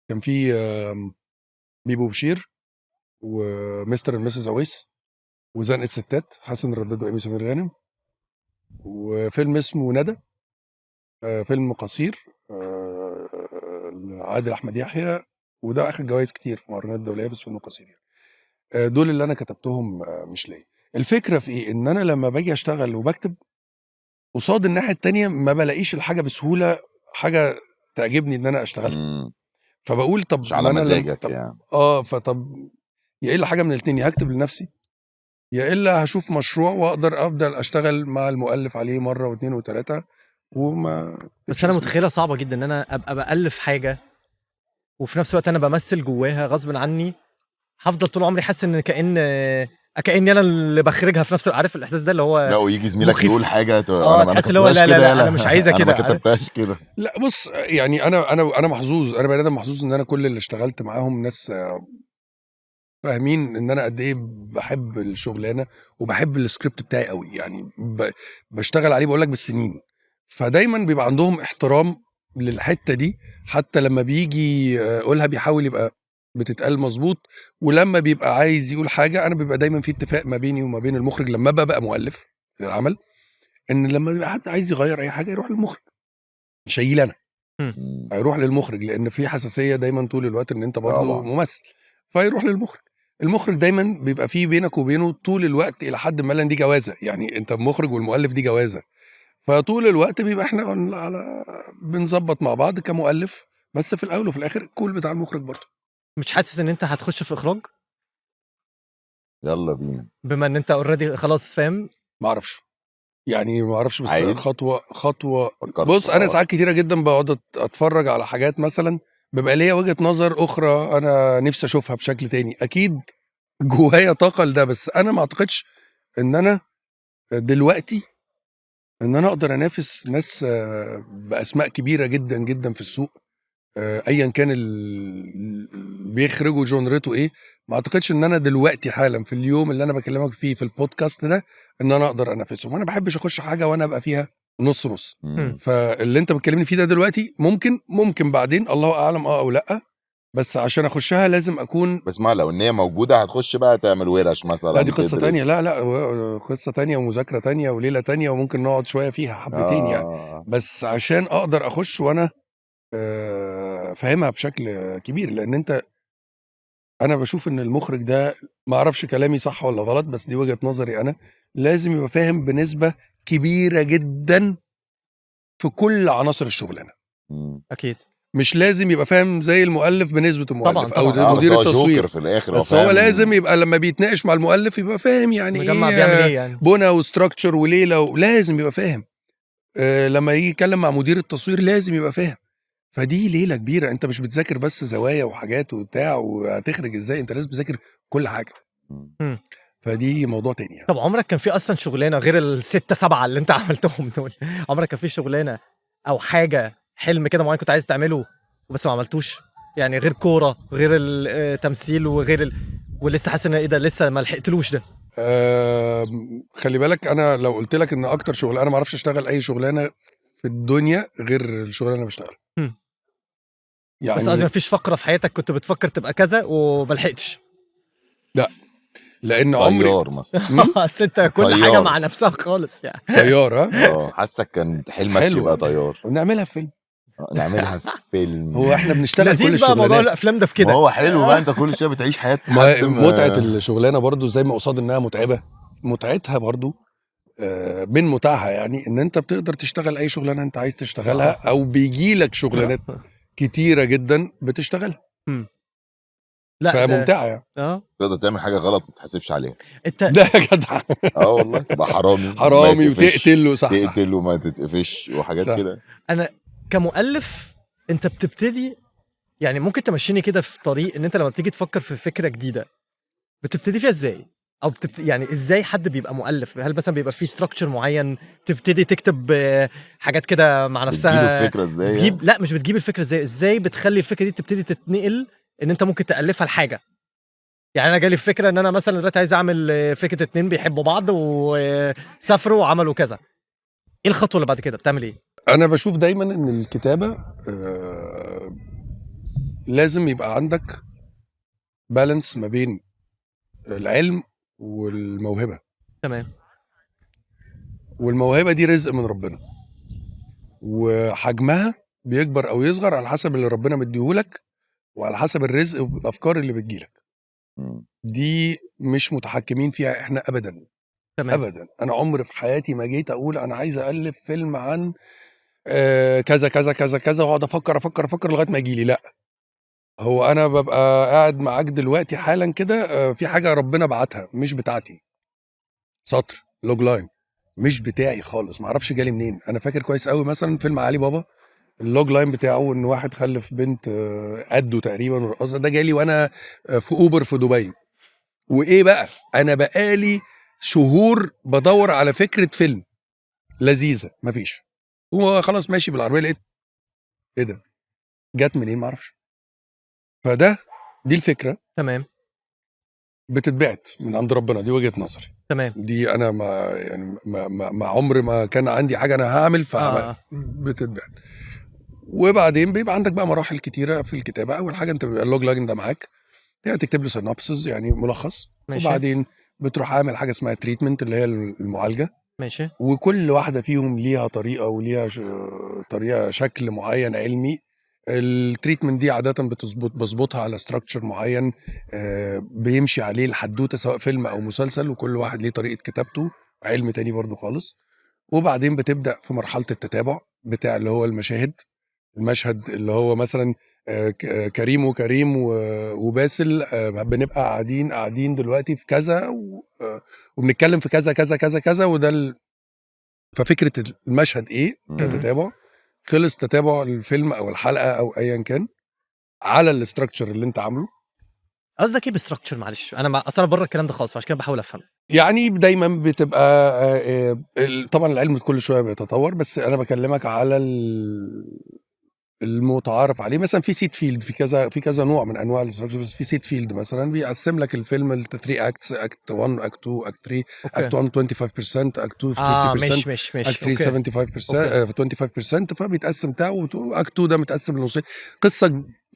كان في بيبو بشير ومستر ومسز اويس وزنقة الستات حسن الرداد وإيمي سمير غانم، وفيلم اسمه ندى فيلم قصير عادل احمد يحيى، وده اخد جوائز كتير في مهرجانات دوليه بس فيلم قصير يعني. دول اللي انا كتبتهم مش ليا. الفكره في ايه؟ ان انا لما باجي اشتغل وبكتب قصاد الناحيه التانية ما بلاقيش الحاجه بسهوله، حاجه تعجبني ان انا اشتغلها. فبقول طب مش على مزاجك يعني. فطب يا الا حاجه من الاثنين، يا هكتب لنفسي يا الا هشوف مشروع واقدر افضل اشتغل مع المؤلف عليه مره واثنين وثلاثه وما. بس انا متخيلها صعبه جدا ان انا ابقى بالف حاجه وفي نفس الوقت انا بمثل جواها غصب عني. هفضل طول عمري حاسس ان كأن كاني انا اللي بخرجها في نفس عارف الاحساس ده اللي هو لا ويجي زميلك مخيف. يقول حاجه اه تحس اللي هو لا لا لا انا مش عايزه انا كده ما كتبتهاش كده. لا بص يعني انا محظوظ، انا بني ادم محظوظ ان انا كل اللي اشتغلت معاهم ناس فاهمين ان انا قد ايه بحب الشغلانه وبحب السكريبت بتاعي قوي، يعني بشتغل عليه بقول لك بالسنين، فدايما بيبقى عندهم احترام للحته دي، حتى لما بيجي يقولها بيحاول يبقى بتتقال مظبوط، ولما بيبقى عايز يقول حاجه انا بيبقى دايما في اتفاق ما بيني وما بين المخرج لما بقى مؤلف للعمل، ان لما بيبقى حد عايز يغير اي حاجه يروح للمخرج، شايل انا هيروح للمخرج، لان في حساسيه دايما طول الوقت ان انت برضه ممثل، فيروح للمخرج. المخرج دايما بيبقى فيه بينك وبينه طول الوقت الى حد ما، لان دي جوازه، يعني انت المخرج والمؤلف دي جوازه، فطول الوقت بيبقى احنا على بنظبط مع بعض كمؤلف، بس في الاول وفي الاخر الكول بتاع المخرج برضه. مش حاسس ان انت هتخش في اخراج يلا بينا بما ان انت اوريدي خلاص فاهم؟ ما اعرفش يعني ما اعرفش، بس عايز؟ خطوه بص انا ساعات كتيره جدا بقعد اتفرج على حاجات مثلا بيبقى ليا وجهه نظر اخرى انا نفسي اشوفها بشكل تاني، اكيد جوايا طاقه لده، بس انا ما اعتقدش ان انا دلوقتي ان انا اقدر انافس ناس باسماء كبيره جدا جدا في السوق، ايا كان بيخرجوا جونرته ايه، ما اعتقدش ان انا دلوقتي حالا في اليوم اللي انا بكلمك فيه في البودكاست ده ان انا اقدر انافسهم، وانا ما بحبش اخش حاجه وانا ابقى فيها نص نص. فاللي انت بتكلمني فيه ده دلوقتي ممكن بعدين الله اعلم او لا، بس عشان اخشها لازم اكون بس ما لو ان هي موجوده هتخش بقى تعمل ورش مثلا، لا دي قصه تدرس. تانية، لا قصه تانية ومذاكره تانية وليله تانية وممكن نقعد شويه فيها حبتين يعني، بس عشان اقدر اخش وانا فاهمها بشكل كبير، لان انا بشوف ان المخرج ده ما اعرفش كلامي صح ولا غلط، بس دي وجهة نظري انا، لازم يبقى فاهم بنسبة كبيرة جدا في كل عناصر الشغلانة. اكيد مش لازم يبقى فاهم زي المؤلف بنسبة المؤلف طبعا. او مدير التصوير في الاخر بس هو لازم يبقى لما بيتناقش مع المؤلف يبقى فاهم يعني مجمع ايه بيعمل ايه يعني بنى وستراكشر وليلة، لازم يبقى فاهم. لما يجي يتكلم مع مدير التصوير لازم يبقى فاهم، فدي ليلة كبيرة، انت مش بتذاكر بس زوايا وحاجات وبتاع وهتخرج ازاي، انت لازم تذاكر كل حاجة. فدي موضوع تاني يعني. طب عمرك كان في اصلا شغلانه غير ال6 7 اللي انت عملتهم دول؟ عمرك كان في شغلانه او حاجه حلم كده معين كنت عايز تعمله بس ما عملتوش؟ يعني غير كوره غير التمثيل وغير ولسه حاسس ان ايه ده لسه ما لحقتلوش ده؟ خلي بالك انا لو قلت لك ان اكتر شغل انا ما اعرفش اشتغل اي شغلانه في الدنيا غير الشغلانه اللي انا بشتغلها يعني بس قصدي ما فيش فقره في حياتك كنت بتفكر تبقى كذا وما لحقتش؟ لا لان طيار مثلا بس انت كل حاجه مع نفسها خالص يعني طيار حاسك كان حلمك يبقى طيار ونعملها في فيلم نعملها في فيلم هو احنا بنشتغل كل لذيذ بقى موضوع الافلام ده في كده، هو حلو بقى انت كل شويه بتعيش حياه متعه الشغلانه برضو زي ما قصاد انها متعبه، متعتها برضو من متاعها يعني ان انت بتقدر تشتغل اي شغلانه انت عايز تشتغلها او بيجي لك شغلانات كتيره جدا بتشتغلها لا فممتعه يعني. تقدر تعمل حاجه غلط ما تحاسبش عليها انت ده يا جدع والله تبقى حرامي وتقتل صح تقتل وما تتقفش وحاجات كده. انا كمؤلف انت بتبتدي يعني ممكن تمشيني كده في طريق ان انت لما بتيجي تفكر في فكره جديده بتبتدي فيها ازاي؟ او يعني ازاي حد بيبقى مؤلف؟ هل مثلا بيبقى في ستراكشر معين تبتدي تكتب حاجات كده مع نفسها؟ بتجيب الفكره ازاي؟ لا مش بتجيب الفكره ازاي بتخلي الفكره دي تبتدي تتنقل ان انت ممكن تالفها لحاجه؟ يعني انا جالي الفكره ان انا مثلا دلوقتي عايز اعمل فكره 2 بيحبوا بعض وسافروا وعملوا كذا، ايه الخطوه اللي بعد كده بتعمل ايه؟ انا بشوف دايما ان الكتابه لازم يبقى عندك بالانس ما بين العلم والموهبه. تمام. والموهبه دي رزق من ربنا وحجمها بيكبر او يصغر على حسب اللي ربنا مديهولك وعلى حسب الرزق والافكار اللي بتجيلك، دي مش متحكمين فيها احنا ابدا. تمام. ابدا. انا عمري في حياتي ما جيت اقول انا عايز الف فيلم عن كذا كذا كذا كذا واقعد افكر لغايه ما يجيلي، لا. هو انا ببقى قاعد معاك دلوقتي حالا كده في حاجه ربنا بعتها مش بتاعتي، سطر لوج لاين مش بتاعي خالص، معرفش جالي منين. انا فاكر كويس قوي مثلا فيلم علي بابا اللوج لاين بتاعه ان واحد خلف بنت قده تقريبا والرقاصه، ده جالي وانا في اوبر في دبي وايه بقى، انا بقالي شهور بدور على فكره فيلم لذيذه، مفيش. وخلاص ماشي بالعربيه لقيت ايه ده، جت منين معرفش. دي الفكره تمام بتتبعت من عند ربنا، دي وجهه نظري. تمام. دي انا ما يعني ما عمري ما كان عندي حاجه انا هعمل فعمل بتتبعت. وبعدين بيبقى عندك بقى مراحل كتيره في الكتابه. اول حاجه انت بيبقى اللوج لاين ده معاك، يعني تكتب له سينوبسس يعني ملخص. ماشي. وبعدين بتروح عامل حاجه اسمها تريتمنت اللي هي المعالجه. ماشي. وكل واحده فيهم ليها طريقه وليها طريقه شكل معين علمي. التريتمنت دي عاده بظبطها على ستراكشر معين بيمشي عليه الحدوته سواء فيلم او مسلسل، وكل واحد ليه طريقه كتابته، علم تاني برضو خالص. وبعدين بتبدا في مرحله التتابع بتاع اللي هو المشهد اللي هو مثلا كريم وباسل بنبقى قاعدين دلوقتي في كذا وبنتكلم في كذا كذا كذا كذا، ففكره المشهد ايه كتتابع. خلص تتابع الفيلم او الحلقه او ايا كان على الاستراكشر اللي انت عامله. قصدك ايه بالستراكشر؟ معلش انا اصلا بره الكلام ده خالص، عشان كده بحاول افهم. يعني دايما بتبقى طبعا العلم كل شويه بيتطور، بس انا بكلمك على المتعارف عليه. مثلا في سيت فيلد، في كذا نوع من انواع الاستراكشر، بس في سيت فيلد مثلا بيقسم لك الفيلم ل 3 اكتس، اكت 1 اكت 2 اكت 3. اكت 1 25%، اكت 2 50%، ماشي اكت 3 75%، فبيتقسم بتاعه. اكت 2 ده متقسم لنصين.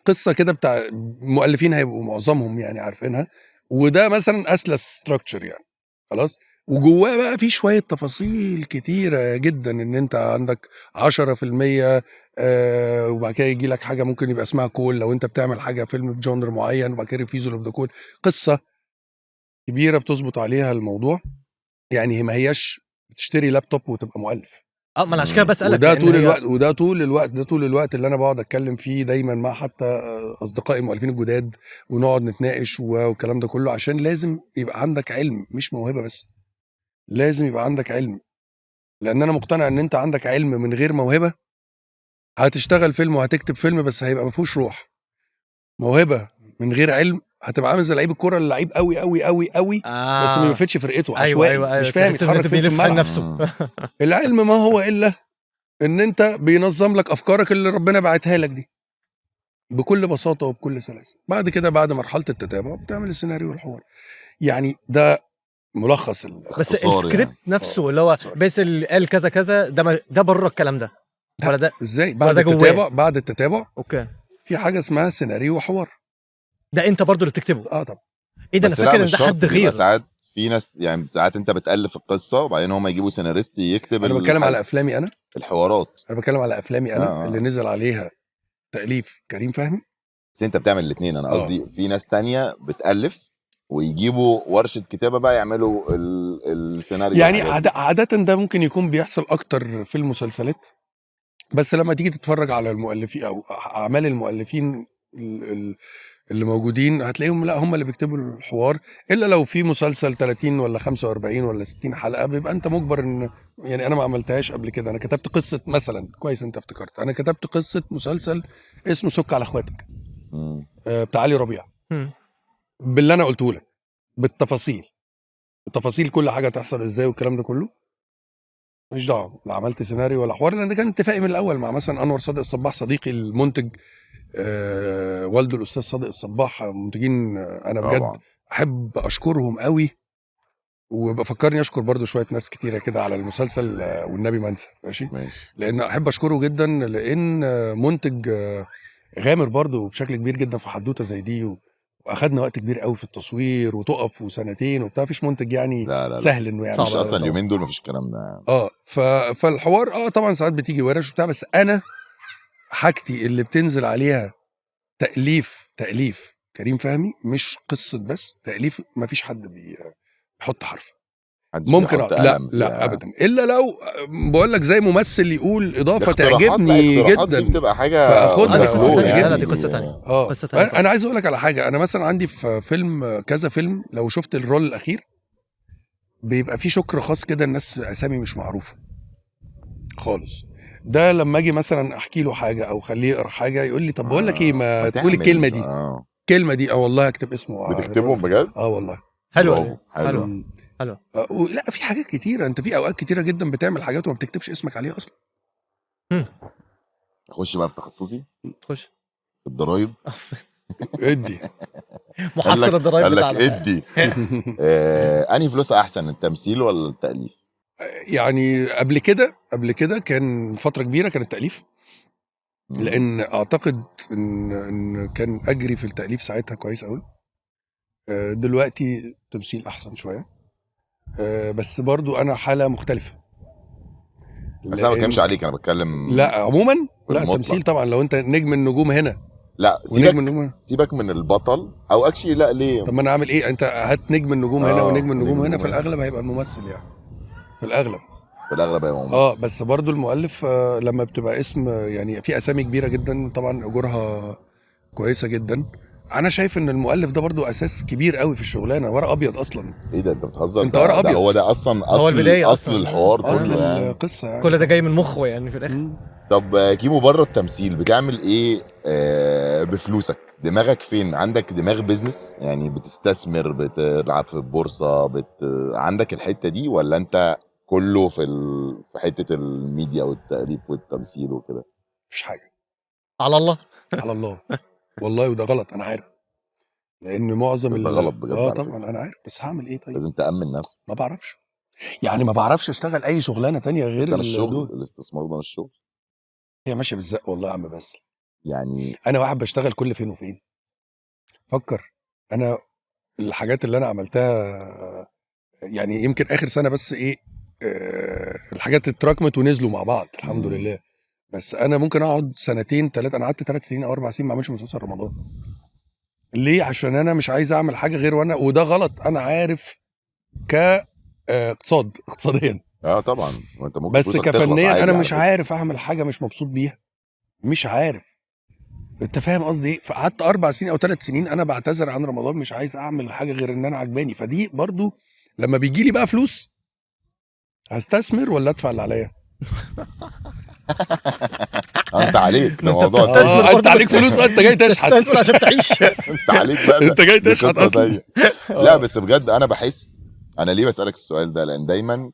قصه كده بتاع مؤلفين هيبقوا معظمهم يعني عارفينها، وده مثلا اسلس ستراكشر يعني خلاص. وجواه بقى في شويه تفاصيل كتيره جدا، ان انت عندك 10% وبعد كده يجي لك حاجه ممكن يبقى اسمها كول لو انت بتعمل حاجه فيلم بجونر معين، وبعد كده ريفيوزل اوف ذا كول. قصه كبيره بتظبط عليها الموضوع، يعني ما هياش بتشتري لابتوب وتبقى مؤلف. ما انا عشان كده بسالك. وده طول الوقت اللي انا بقعد اتكلم فيه دايما مع حتى اصدقائي المؤلفين الجداد، ونقعد نتناقش والكلام ده كله، عشان لازم يبقى عندك علم مش موهبه بس. لازم يبقى عندك علم، لان انا مقتنع ان انت عندك علم من غير موهبه هتشتغل فيلم وهتكتب فيلم بس هيبقى ما فيهوش روح. موهبه من غير علم هتبقى عامل زي لعيب الكوره اللي لعيب قوي قوي قوي قوي بس ما بيفتش فرقته، عشوائي. أيوة. مش فاهم يتحرك فين في الملعب. نفسه. العلم ما هو الا ان انت بينظم لك افكارك اللي ربنا بعتها لك دي بكل بساطه وبكل سلاسه. بعد كده بعد مرحله التتابع بتعمل السيناريو والحوار. يعني ده ملخص بس السكريبت يعني نفسه اللي هو باسل قال كذا كذا، ده بره الكلام ده ولا ده ازاي؟ بعد التتابع اوكي في حاجه اسمها سيناريو وحوار. ده انت برضو اللي بتكتبه؟ طبعا. ايه ده؟ انا فاكر ان ده حد غير. ساعات في ناس يعني ساعات انت بتالف القصه وبعدين هم يجيبوا سيناريست يكتب. انا بتكلم على افلامي انا، الحوارات. انا بتكلم على افلامي انا اللي نزل عليها تاليف كريم فهمي. بس انت بتعمل الاثنين. انا قصدي في ناس تانية بتالف ويجيبوا ورشه كتابه بقى يعملوا السيناريو. يعني عاده ده ممكن يكون بيحصل اكتر في المسلسلات، بس لما تيجي تتفرج على المؤلفين او اعمال المؤلفين اللي موجودين هتلاقيهم لا هم اللي بيكتبوا الحوار. الا لو في مسلسل 30 ولا 45 ولا 60 حلقه بيبقى انت مجبر ان يعني انا ما عملتهاش قبل كده. انا كتبت قصه مثلا، كويس انت افتكرت، انا كتبت قصه مسلسل اسمه سك على اخواتك بتاع علي ربيع باللي انا قلته لك بالتفاصيل كل حاجه تحصل ازاي والكلام ده كله. مش دعوه لا عملت سيناريو ولا حوار، لان ده كان اتفاقي من الاول مع مثلا انور صادق الصباح صديقي المنتج، والده الاستاذ صادق الصباح، منتجين انا بجد طبعا احب اشكرهم قوي، وبفكرني اشكر برضو شويه ناس كتيره كده على المسلسل والنبي ما انسى. ماشي لان احب اشكره جدا، لان منتج غامر برضو بشكل كبير جدا في حدوته زي دي، واخدنا وقت كبير قوي في التصوير وتقف وسنتين وبتاع. مفيش منتج يعني لا سهل انه يعني مش اصلا اليومين دول مفيش الكلام ده. فالحوار طبعا ساعات بتيجي ورش وبتاع، بس انا حاجتي اللي بتنزل عليها تأليف كريم فهمي، مش قصة بس تأليف. مفيش حد بيحط حرف ممكن لا ابدا، الا لو بقول لك زي ممثل يقول اضافه تعجبني جدا دي بتبقى حاجه فاخدها. دي قصه ثانيه. انا عايز اقول لك على حاجه. انا مثلا عندي في فيلم كذا فيلم، لو شفت الرول الاخير بيبقى فيه شكر خاص كده، الناس اسامي مش معروفه خالص. ده لما اجي مثلا احكي له حاجه او خليه يقرا حاجه يقول لي طب بقول لك ايه، ما تقول الكلمه دي الكلمه دي والله اكتب اسمه. بتكتبهم بجد؟ والله حلو برافو، حلو. حلو. لا في حاجات كتيره، انت في اوقات كتيره جدا بتعمل حاجات وما بتكتبش اسمك عليها اصلا. اخش بقى في تخصصي خش في الضرايب. ادي محصل الضرايب قال لك بتاعنا. ادي. انهي فلوس احسن، التمثيل ولا التاليف؟ يعني قبل كده كان فتره كبيره كان التاليف، لان اعتقد ان كان اجري في التاليف ساعتها كويس قوي. دلوقتي تمثيل احسن شويه، بس برضو انا حاله مختلفه. بس انا ما بتكلمش عليك، انا بتكلم لا عموما، لا بالمطلق. التمثيل طبعا لو انت نجم النجوم هنا لا ونجم سيبك النجوم هنا. سيبك من البطل او اكشلي، لا ليه؟ طب ما انا اعمل ايه؟ انت هات نجم النجوم هنا ونجم النجوم نجم هنا، في النجوم الاغلب هيبقى الممثل يعني، في الاغلب. في الاغلب هيبقى ممثل. بس برضو المؤلف لما بتبقى اسم يعني في اسامي كبيره جدا طبعا اجورها كويسه جدا. انا شايف ان المؤلف ده برضو اساس كبير قوي في الشغلانه، ورق ابيض اصلا. ايه ده انت بتهزر؟ انت ورق ده ابيض، هو ده اصلا هو البداية اصل أصلاً. الحوار اصل كله يعني. القصه يعني. كل ده جاي من مخه يعني في الاخر. طب كيمو بره التمثيل بتعمل ايه بفلوسك؟ دماغك فين؟ عندك دماغ بيزنس يعني، بتستثمر، بتلعب في البورصه، عندك الحته دي، ولا انت كله في حته الميديا والتاليف والتمثيل وكده؟ مفيش حاجه، على الله. على الله. والله وده غلط انا عارف، لان معظم بس ده غلط بجد على طبعا فكرة. انا عارف، بس هعمل ايه طيب؟ لازم تامن نفسك. ما بعرفش يعني، ما بعرفش اشتغل اي شغلانه تانية بس غير ده مش شغل، دول. الاستثمار ده مش شغل هي ماشيه بالزق والله يا عم. بس يعني. انا واحد بشتغل كل فين وفين. فكر، انا الحاجات اللي انا عملتها يعني يمكن اخر سنه بس ايه، الحاجات اتراكمت ونزلوا مع بعض الحمد لله. بس انا ممكن اقعد سنتين ثلاثه، انا قعدت 3 سنين او 4 سنين ما اعملش مسلسل رمضان. ليه؟ عشان انا مش عايز اعمل حاجه غير وانا، وده غلط انا عارف، اقتصاديا. طبعا، وانت ممكن بس فلوسك تخلص كفنيا عادي انا على مش فكرة. عارف اعمل حاجه مش مبسوط بيها، مش عارف. انت فاهم قصدي ايه؟ فقعدت 4 سنين او 3 سنين انا بعتذر عن رمضان، مش عايز اعمل حاجه غير ان انا عجباني. فدي برضو لما بيجي لي بقى فلوس، هستثمر ولا ادفع اللي عليا؟ انت عليك ده ما انت موضوع بتستثمر تاني. برضه انت عليك بس- فلوس، انت جاي تشحت. تستثمر عشان تعيش. انت عليك بقى انت جاي دي تشحت قصة اصلا. تانية. لا بس بجد انا بحس، انا ليه بسألك السؤال ده؟ لان دايما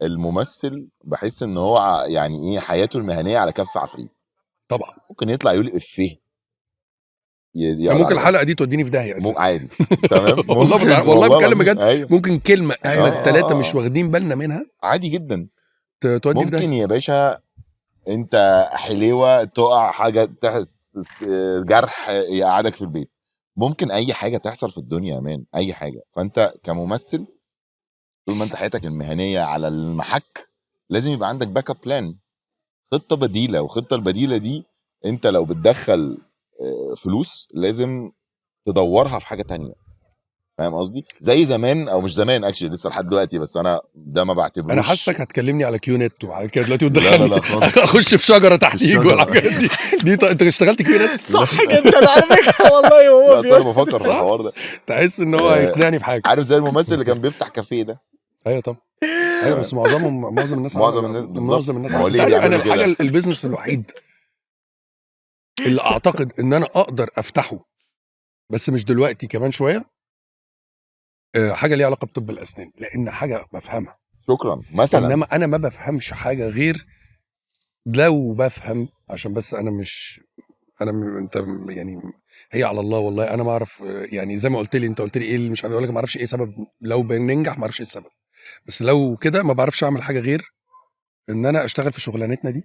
الممثل بحس ان هو يعني ايه، حياته المهنية على كف عفريت. طبعا ممكن يطلع يقول افيه انت ممكن الحلقه دي توديني في داهيه اساسا. عادي تمام. والله ممكن، والله بتكلم العظيم. بجد. أيوه. ممكن كلمه احنا الثلاثه مش آه. واخدين بالنا منها عادي جدا. تودي في داهيه. ممكن يا باشا انت حليوه تقع حاجه تحس جرح يقعدك في البيت. ممكن اي حاجه تحصل في الدنيا يا مان، اي حاجه. فانت كممثل طول ما انت حياتك المهنيه على المحك لازم يبقى عندك باك اب بلان، خطه بديله. والخطه البديله دي انت لو بتدخل فلوس لازم تدورها في حاجه تانية. فاهم قصدي؟ زي زمان، او مش زمان اكشلي، لسه لحد دلوقتي، بس انا ده ما بعتبروش. انا حاسك هتكلمني على كيو نت وعلى كده دلوقتي لا لا وتدخلني لا خالص. اخش في شجره تحتيك الشجرة. والحاجات دي انت اشتغلت كيو نت؟ صح جدا على فكره والله. لا هو أصل انا بيقول بفكر في صح؟ الحوار ده. تحس ان هو هيقنعني بحاجه. عارف زي الممثل اللي كان بيفتح كافيه ده؟ ايوه طبعا. ايوه بس معظم الناس معظم الناس بالظبط. معظم الناس هو ليه انا بيعملوا الحاجه كده؟ البيزنس الوحيد اللي اعتقد ان انا اقدر افتحه بس مش دلوقتي، كمان شويه، حاجه ليها علاقه بطب الاسنان، لان حاجه بفهمها. شكرا مثلا. انما انا ما بفهمش حاجه غير لو بفهم، عشان بس انا مش انت يعني هي على الله. والله انا ما اعرف يعني، زي ما قلت لي انت قلت لي ايه اللي مش عارف اقول لك، ما اعرفش ايه سبب لو بننجح، ما اعرفش ايه السبب. بس لو كده ما بعرفش اعمل حاجه غير ان انا اشتغل في شغلانتنا دي.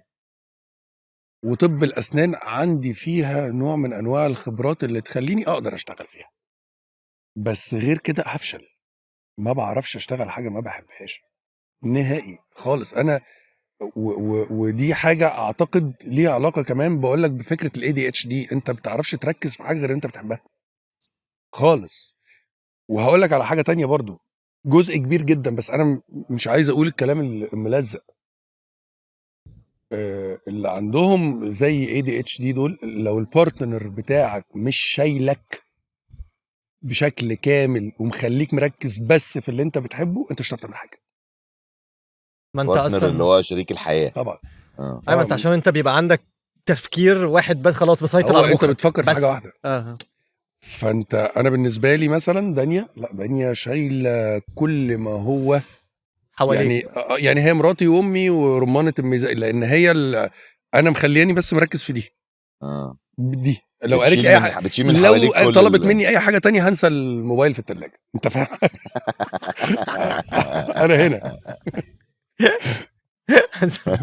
وطب الاسنان عندي فيها نوع من انواع الخبرات اللي تخليني اقدر اشتغل فيها، بس غير كده هفشل. ما بعرفش اشتغل حاجه ما بحبهاش نهائي خالص. انا ودي حاجه اعتقد ليها علاقه كمان، بقول لك بفكره الاي دي اتش دي. انت ما بتعرفش تركز في حاجه غير انت بتحبها خالص. وهقول لك على حاجه تانية برضو، جزء كبير جدا، بس انا مش عايز اقول الكلام الملزق. اللي عندهم زي اي دي اتش دي دول، لو البارتنر بتاعك مش شايلك بشكل كامل ومخليك مركز بس في اللي انت بتحبه، انت مش هتعرف تعمل حاجه. ما انت بارتنر اصلا اللي هو شريك الحياه. طبعا. ايوه انت عشان انت بيبقى عندك تفكير واحد بس خلاص مسيطر هو على انت مخك بتفكر في بس. حاجه واحده. فانت انا بالنسبه لي مثلا دانيا شايله كل ما هو حواليك يعني هي مراتي وامي ورمانه الميزان، لان هي انا مخلياني بس مركز في دي دي. لو قالت لي اي حاجه، بتشيل من لو حواليك كل طلبت مني اي حاجه تانية هنسى الموبايل في الثلاجه، انت فاهم؟ انا هنا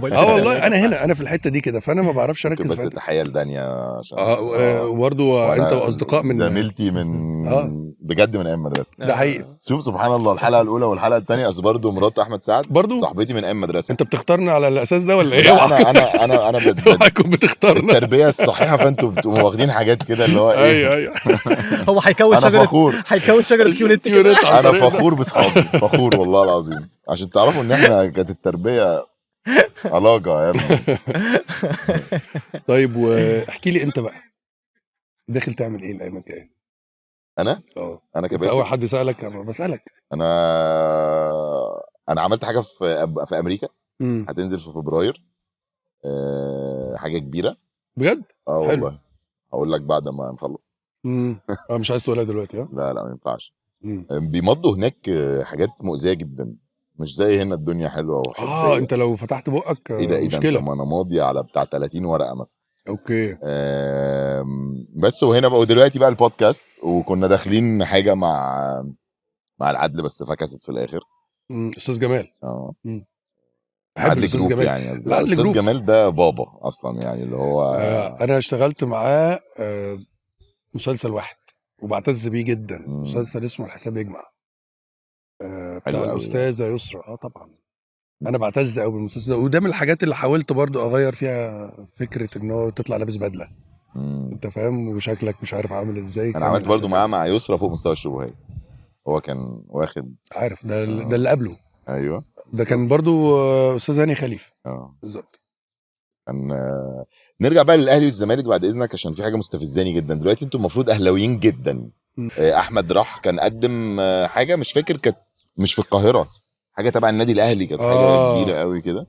والله انا هنا، انا في الحته دي كده، فانا ما بعرفش ممكن اركز بس في تحيه لدانيا عشان برضه انت واصدقاء من زميلتي من بجد من ايام مدرسه. ده حقيقي. شوف سبحان الله، الحلقه الاولى والحلقه الثانيه اصل برضه مرات احمد سعد برضه صاحبتي من ايام مدرسه. انت بتختارنا على الاساس ده ولا ايه؟ لا انا كنت بتختارنا التربيه الصحيحه، فانتوا بتبقوا واخدين حاجات كده اللي هو ايه. ايوه هو هيكون شجره كيونت كده. انا فخور بصحابي، فخور والله العظيم، عشان تعرفوا ان احنا كانت التربيه علاقه يا ابني. طيب واحكي لي انت بقى داخل تعمل ايه الايام الجايه؟ انا كباسل اول حد سالك انا بسالك. انا عملت حاجه في امريكا هتنزل في فبراير، حاجه كبيره بجد. والله هقول لك بعد ما نخلص. مش عايز تقولها دلوقتي؟ لا ما ينفعش. بيمضوا هناك حاجات مؤذيه جدا، مش زي هنا الدنيا حلوه وحبيه. انت لو فتحت بقك ايه ده مشكله. انت، ما انا ماضي على بتاع 30 ورقه مثلا. اوكي. بس وهنا بقى ودلوقتي بقى البودكاست، وكنا داخلين حاجه مع العدل بس فكست في الاخر. استاذ جمال. عدل جروب جمال. يعني استاذ جمال ده بابا اصلا، يعني اللي هو انا اشتغلت معاه مسلسل واحد وبعتز بيه جدا. مسلسل اسمه الحساب يجمع، بتاع الاستاذه يسرا. طبعا انا بعتز قوي بالمسلسل ده، وده من الحاجات اللي حاولت برضو اغير فيها فكره انه تطلع لابس بدله. انت فاهم، وشكلك مش عارف عامل ازاي. انا عملت برضو معاه مع يسرا فوق مستوى الشبهات. هو كان واخد عارف ده اللي قبله. ايوه ده كان برضو استاذ هاني خليفه. بالظبط. نرجع بقى للاهلي والزمالك بعد اذنك، عشان في حاجه مستفزاني جدا دلوقتي. انتوا المفروض اهلاويين جدا. احمد راح كان قدم حاجه مش فاكر، كانت مش في القاهره، حاجه تبع النادي الاهلي، كانت حاجه كبيره قوي كده.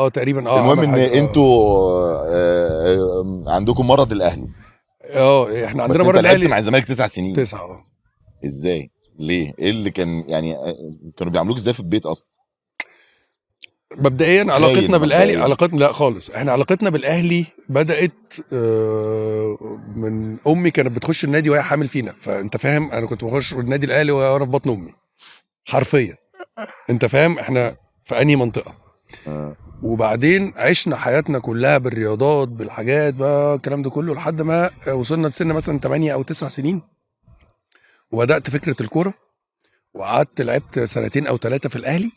تقريبا. المهم ان انتوا عندكم مرض الاهلي. احنا عندنا مرض الاهلي. لعبت مع الزمالك 9 سنين. 9. ازاي؟ ليه؟ ايه اللي كان يعني كانوا بيعملوك ازاي في البيت اصلا؟ مبدئيا علاقتنا بالاهلي لا خالص. احنا علاقتنا بالاهلي بدات من امي كانت بتخش النادي وهي حامل فينا، فانت فاهم. انا كنت بخش النادي الاهلي وانا في بطن امي حرفيا. انت فاهم احنا في انهي منطقه. وبعدين عشنا حياتنا كلها بالرياضات بالحاجات بقى الكلام ده كله لحد ما وصلنا لسن مثلا 8 أو 9 سنين، وبدات فكره الكوره، وقعدت لعبت 2 أو 3 في الاهلي.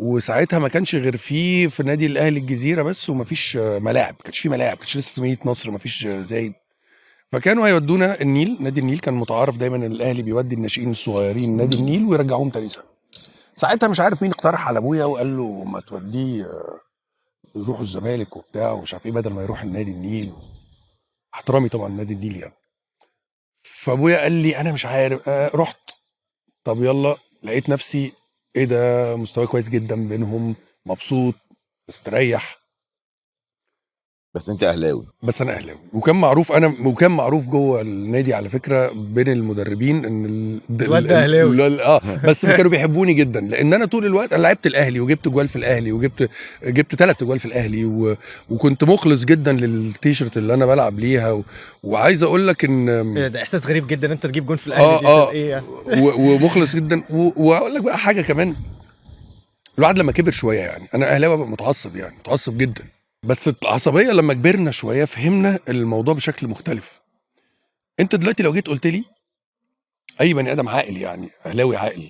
وساعتها ما كانش غير في نادي الاهلي الجزيره بس، ومفيش ملاعب، كانش في ملاعب، كانش لسه في مدينه نصر، مفيش زايد. فكانوا هيودونا النيل. نادي النيل كان متعارف دايما ان الاهلي بيودي الناشئين الصغيرين نادي النيل ويرجعوهم تاني سنه. ساعتها مش عارف مين اقترح على ابويا وقال له ما توديه يروحوا الزمالك وبتاع ومش عارف ايه بدل ما يروح النادي النيل. احترامي طبعا نادي النيل يعني. فابويا قال لي انا مش عارف. رحت. طب يلا. لقيت نفسي ايه ده، مستوى كويس جدا بينهم، مبسوط مستريح. بس انت اهلاوي. بس انا اهلاوي، وكان معروف جوه النادي على فكره بين المدربين ان الواد اهلاوي. بس كانوا بيحبوني جدا، لان انا طول الوقت انا لعبت الاهلي وجبت جوال في الاهلي جبت 3 جوال في الاهلي وكنت مخلص جدا للتيشيرت اللي انا بلعب ليها وعايز اقول لك ان ده احساس غريب جدا انت تجيب جول في الاهلي. ايه يعني؟ ومخلص جدا. واقول لك بقى حاجه كمان، الواحد لما كبر شويه يعني، انا اهلاوي بقى متعصب يعني، متعصب جدا. بس العصبيه لما كبرنا شويه فهمنا الموضوع بشكل مختلف. انت دلوقتي لو جيت قلت لي اي بني ادم عاقل يعني، اهلاوي عاقل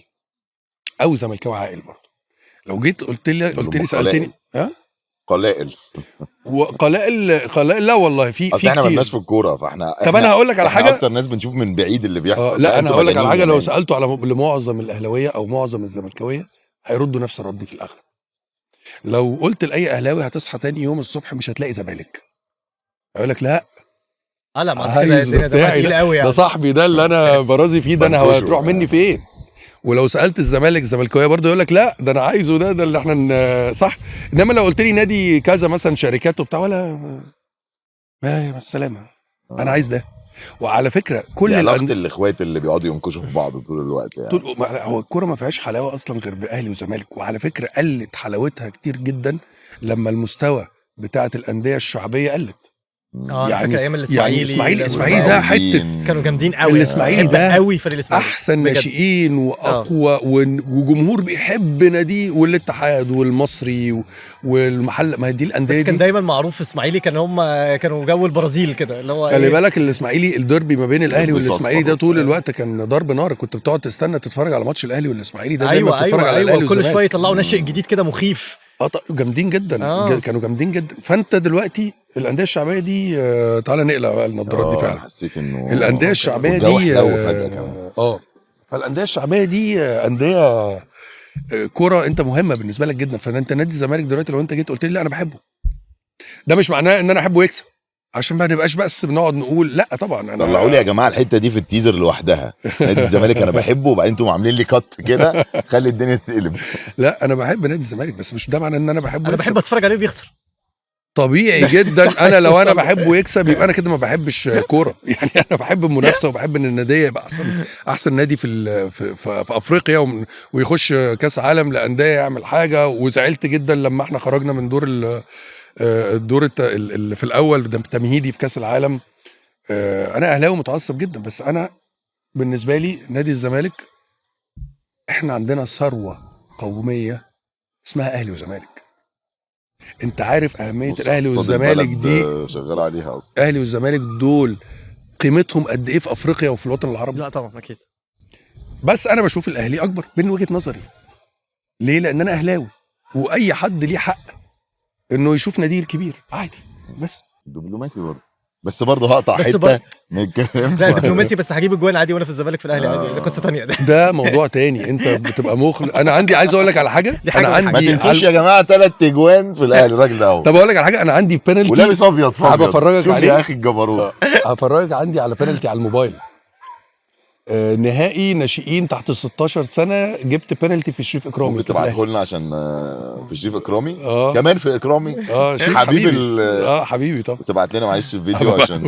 او زملكاوي عاقل برضه، لو جيت قلت لي سالتني قلائل لا والله في احنا كتير. مالناش في الكوره، فاحنا طب انا هقول لك على حاجه، اكتر ناس بنشوف من بعيد اللي بيحصل. لا انا هقول لك على حاجه، لو سالته على لمعظم الاهلاويه او معظم الزملكاويه هيردوا نفس الرد في الاغلب. لو قلت لاي اهلاوي هتصحى تاني يوم الصبح مش هتلاقي زمالك، هيقول لك لا لا ما كده الدنيا ده تقيل قوي يعني. ده صاحبي ده اللي انا برازي فيه ده، انا هتروح مني فين؟ ولو سالت الزملكاويه برضه يقول لك لا ده انا عايزه ده اللي احنا صح. انما لو قلت لي نادي كذا مثلا شركات وبتاع ولا السلامه، انا عايز ده. وعلى فكره كل علاقه الاخوات اللي بيقعدوا ينكشوا في بعض طول الوقت يعني. هو الكوره ما فيهاش حلاوه اصلا غير باهلي وزمالك. وعلى فكره قلت حلاوتها كتير جدا لما المستوى بتاعه الانديه الشعبيه قلت. انا فاكر ايام يعني الاسماعيلي الاسماعيلي ده حته كانوا جامدين قوي. الاسماعيلي ده قوي فريق الاسماعيلي احسن ناشئين واقوى وجمهور بيحب ناديه، والاتحاد والمصري والمحل، ما دي الانديه بس كان دي دايما معروف اسماعيلي كانوا جو البرازيل كده اللي هو خلي بالك الاسماعيلي الديربي ما بين الاهلي والاسماعيلي ده طول الوقت كان ضرب نار. كنت بتقعد تستنى تتفرج على ماتش الاهلي والاسماعيلي ده زي ما بتتفرج على الاهلي كل شويه يطلعوا ناشئ جديد كده مخيف. جامدين جدا. كانوا جامدين جدا. فانت دلوقتي الانديه الشعبيه دي تعالى نقلع بقى النضارات دي فعلا. حسيت انه الانديه الشعبيه دي فجاه كمان فالانديه الشعبيه دي انديه كوره انت مهمه بالنسبه لك جدا. فانت نادي الزمالك دلوقتي لو انت جيت قلت لي لا انا بحبه، ده مش معناه ان انا احبه يكسب، عشان ما نبقاش بس بنقعد نقول لا طبعا. انا طلعوا لي يا جماعه الحته دي في التيزر لوحدها، نادي الزمالك انا بحبه، وبعدين انتم عاملين لي كات كده خلي الدنيا تقلب. لا انا بحب نادي الزمالك بس مش ده معناه ان انا بحبه. انا بحب اتفرج عليه بيخسر طبيعي جدا. انا لو انا بحبه يكسب يبقى انا كده ما بحبش كوره. يعني انا بحب المنافسه وبحب ان الناديه يبقى احسن نادي في افريقيا ويخش كاس عالم لانديه يعمل حاجه. وزعلت جدا لما احنا خرجنا من الدور اللي في الاول ده تمهيدي في كاس العالم. انا اهلاوي متعصب جدا، بس انا بالنسبه لي نادي الزمالك احنا عندنا ثروه قوميه اسمها اهلي وزمالك. انت عارف اهميه الاهلي والزمالك دي شغال عليها اصلا. اهلي والزمالك دول قيمتهم قد ايه في افريقيا وفي الوطن العربي؟ لا طبعا اكيد. بس انا بشوف الاهلي اكبر من وجهه نظري. ليه؟ لان انا اهلاوي، واي حد ليه حق انه يشوف ناديه الكبير عادي. بس دبلوماسي برضه هقطع حته من الكلام. لا دبلوماسي بس هجيب الجوان عادي وانا في الزمالك في الاهلي عادي. ده قصه ثانيه. ده موضوع تاني. انت بتبقى انا عندي عايز اقول لك على حاجه. انا عندي ما تنسوش يا جماعه 3 اجوان في الاهلي الراجل ده اهو. طب اقول لك على حاجه، انا عندي بينالتي ولابس ابيض فابيض. هبفرجك عليه يا اخي الجبروت. هفرجك عندي على بينالتي على الموبايل. نهائي ناشئين تحت 16 سنه جبت بينالتي في شريف اكرامي. ممكن تبعته لنا عشان في شريف اكرامي كمان في اكرامي حبيبي حبيبي. طب تبعت لنا معلش الفيديو عشان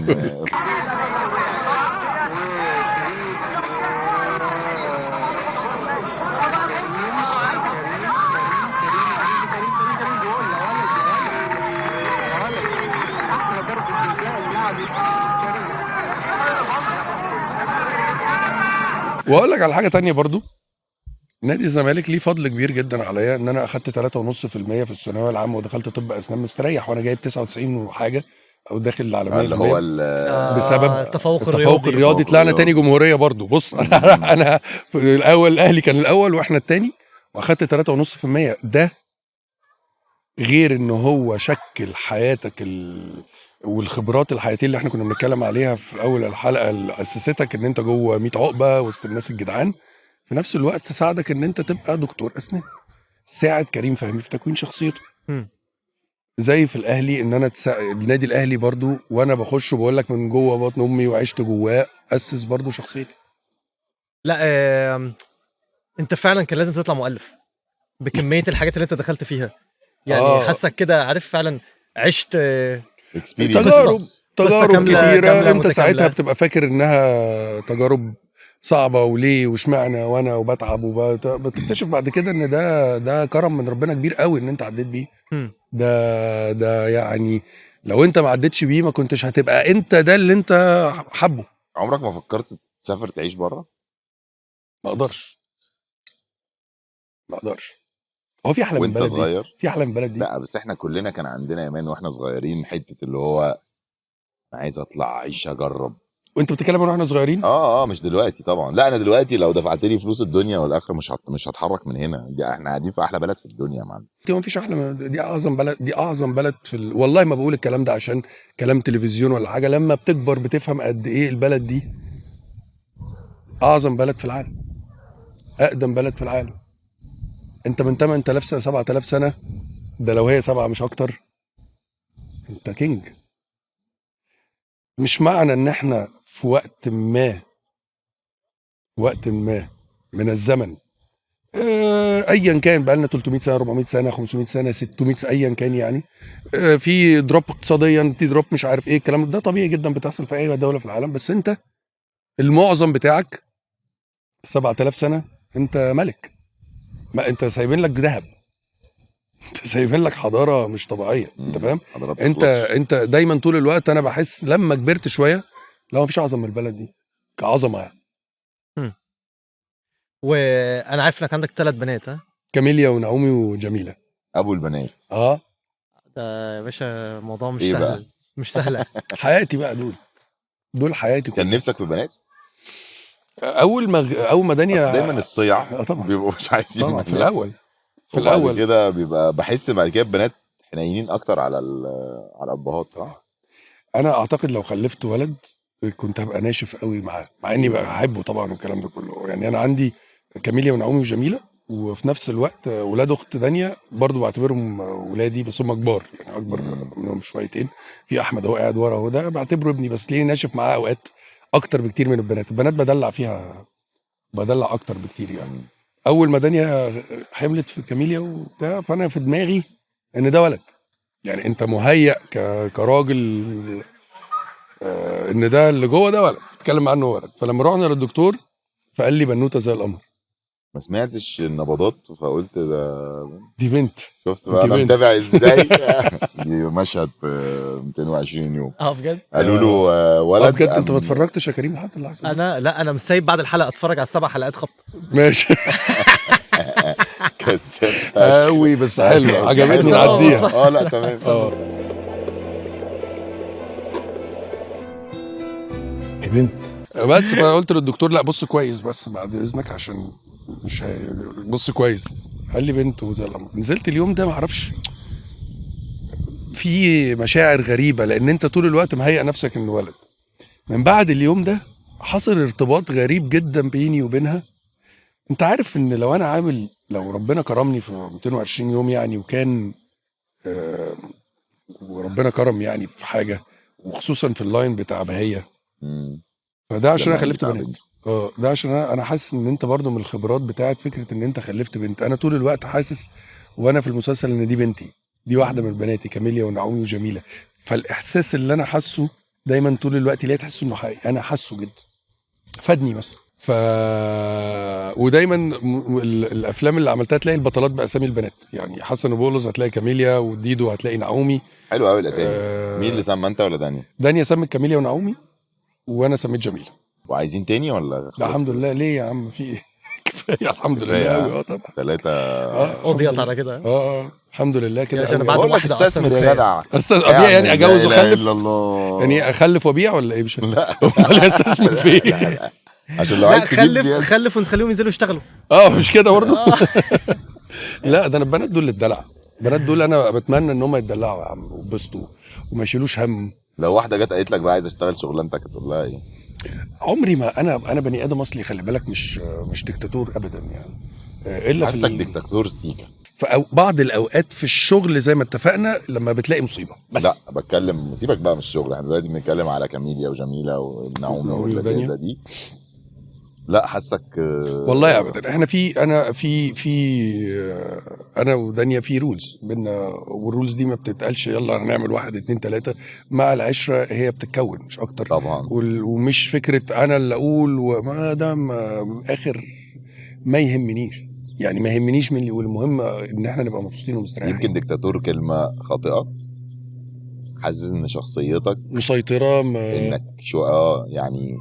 واقول لك على حاجه تانية برضو. نادي الزمالك ليه فضل كبير جدا عليا ان انا اخدت 3.5% في الثانويه العامه ودخلت طب اسنان مستريح وانا جايب 99 وحاجه او داخل على 100% اللي هو بسبب التفوق الرياضي. طلعنا تاني جمهوريه برضو. بص انا في الاول الاهلي كان الاول واحنا التاني واخدت 3.5%. ده غير ان هو شكل حياتك والخبرات الحياتيه اللي احنا كنا بنتكلم عليها في اول الحلقه اللي اسستك ان انت جوه 100 عقبه وسط الناس الجدعان. في نفس الوقت ساعدك ان انت تبقى دكتور اسنان. ساعد كريم فهمي في تكوين شخصيته. زي في الاهلي ان انا النادي الاهلي برضو وانا بخش وبقول لك من جوه بطن امي وعشت جواه اسس برضو شخصيتي. لا انت فعلا كان لازم تطلع مؤلف بكميه الحاجات اللي انت دخلت فيها. يعني حاسك كده عارف فعلا عشت تجارب كتيره. انت ساعتها بتبقى فاكر انها تجارب صعبه وليه واشمعنى وانا وبتعب بتكتشف بعد كده ان ده كرم من ربنا كبير قوي ان انت عديت بيه. ده يعني لو انت ما عدتش بيه ما كنتش هتبقى انت ده اللي انت حبه. عمرك ما فكرت تسافر تعيش بره؟ ما اقدرش. هو في احلى من بلد صغير؟ في احلى من بلد دي. لا بس احنا كلنا كان عندنا ايمان واحنا صغيرين حته اللي هو انا عايز اطلع اعيش اجرب. وانت بتتكلم واحنا صغيرين؟ مش دلوقتي طبعا. لا انا دلوقتي لو دفعت لي فلوس الدنيا والاخره مش هتحرك من هنا. دي احنا قاعدين في احلى بلد في الدنيا يا معلم. ما فيش احلى من دي. اعظم بلد والله ما بقول الكلام ده عشان كلام تلفزيون ولا حاجه. لما بتكبر بتفهم قد ايه البلد دي اعظم بلد في العالم، اقدم بلد في العالم. انت من 8000 سنه 7000 سنه، ده لو هي 7 مش اكتر، انت كينج. مش معنى ان احنا في وقت ما من الزمن ايا كان بقى لنا 300 سنه 400 سنه 500 سنه 600 سنه ايا كان يعني. في دروب اقتصاديا، في دروب مش عارف ايه الكلام ده طبيعي جدا بتحصل في اي دوله في العالم. بس انت المعظم بتاعك 7000 سنه انت ملك، ما انت سايبين لك ذهب، انت سايبين لك حضاره مش طبيعيه. انت فاهم؟ انت دايما طول الوقت انا بحس لما كبرت شويه لا مفيش اعظم من البلد دي كعظمه يعني. وانا عارف انك عندك 3 بنات. ها كاميليا ونعومي وجميله ابو البنات. ده يا باشا موضوع مش إيه سهل بقى؟ مش سهله. حياتي بقى دول حياتي كان كلها. نفسك في بنات؟ اول ما دنيا بس دايما الصيع طبعا بيبقوا مش عايزين طبعا في بنات. الاول وبعد كده بيبقى بحس بعد كده البنات حنينين اكتر على على الابهات، صح؟ انا اعتقد لو خلفت ولد كنت هبقى ناشف قوي معاه، مع اني بقى احبه طبعا والكلام ده كله. يعني انا عندي كاميليا ونعومي وجميله، وفي نفس الوقت ولاد اخت دنيا برضو بعتبرهم ولادي، بس هم كبار يعني اكبر منهم شويتين. في احمد هو قاعد ورا، هو ده بعتبره ابني، بس تلاقيني ناشف معاه اوقات اكتر بكتير من البنات بدلع فيها، بدلع اكتر بكتير يعني. اول ما دنيا حملت في كاميليا وبتاع فانا في دماغي ان ده ولد، يعني انت مهيأ كراجل ان ده اللي جوه ده ولد، بتتكلم عنه ولد. فلما رحنا للدكتور فقال لي بنوته زي القمر. ما سمعتش النبضات فقلت ده دي بنت. شفت بقى انا بنت. متابع ازاي. دي مشهد في 220 يوم بجد قالوا له ولد. بجد انت ما اتفرجتش يا كريم لحد اللحظه دي؟ انا مش سايب بعد الحلقه اتفرج على ال7 حلقات خبط. ماشي. كساب قوي بس حلو عجبتني نعديها. لا تمام. دي بنت. بس فقلت للدكتور لا بص كويس بس بعد اذنك عشان مش بص كويس. قال لي بنت وزي القمر. نزلت اليوم ده ما اعرفش في مشاعر غريبه، لان انت طول الوقت مهيئ نفسك انه ولد. من بعد اليوم ده حصل ارتباط غريب جدا بيني وبينها. انت عارف ان لو ربنا كرمني في 220 يوم يعني، وكان وربنا كرم يعني في حاجه، وخصوصا في اللاين بتاع بهيه، فده عشان انا خلفت بنات. ده عشان انا حاسس ان انت برضو من الخبرات بتاعت فكره ان انت خلفت بنت. انا طول الوقت حاسس وانا في المسلسل ان دي بنتي، دي واحده من بناتي كاميليا ونعومي وجميله. فالاحساس اللي انا حاسه دايما طول الوقت ليه تحس انه حقيقي، انا حاسه جدا فادني مثلا. ودايما الافلام اللي عملتها تلاقي البطلات باسامي البنات، يعني حسن وبولس هتلاقي كاميليا، وديدو هتلاقي نعومي. حلو قوي الاسامي. مين اللي سمى، انت ولا دانيا؟ دانيا سمت كاميليا ونعومي وانا سميت جميله. وعايزين تاني ولا لا الحمد لله. ليه يا عم في ايه؟ كفايه الحمد لله قوي. طبعا 3 قضيت على كده. الحمد لله كده. عشان بعد واحده استثمر يا جدع. ابيع يعني اجوز واخلف؟ يعني اخلف وابيع ولا ايه؟ مش لا امال استثمر في ايه؟ عشان لو عايز تجيب خلف ونخليهم ينزلوا يشتغلوا. مش كده برضه. لا ده انا البنات دول اللي اتدلع. البنات دول انا بتمنى ان هم يتدلعوا يا عم ويبسطوا وما يشيلوش هم. لو واحده جت قالت لك بقى عايز اشتغل شغلانتك هتقول لها ايه؟ عمري ما انا بني ادم اصلي، خلي بالك، مش ديكتاتور ابدا يعني. الا حاسك ديكتاتور سيكا في بعض الاوقات في الشغل زي ما اتفقنا لما بتلاقي مصيبه بس. لا بتكلم سيبك بقى من الشغل، احنا دلوقتي بنتكلم على كاميليا وجميله ونعومي واللذيذه دي. لا حاسك والله ابدا. احنا انا ودنيا في رولز بينا، والرولز دي ما بتتقالش يلا هنعمل 1 2 3. مع العشره هي بتتكون مش اكتر طبعا. ومش فكره انا اللي اقول وما ده اخر ما يهمنيش يعني. ما يهمنيش من اللي يقول، المهم ان احنا نبقى مبسوطين ومستريحين. يمكن ديكتاتور كلمه خاطئه، حاسس ان شخصيتك مسيطره انك شو يعني.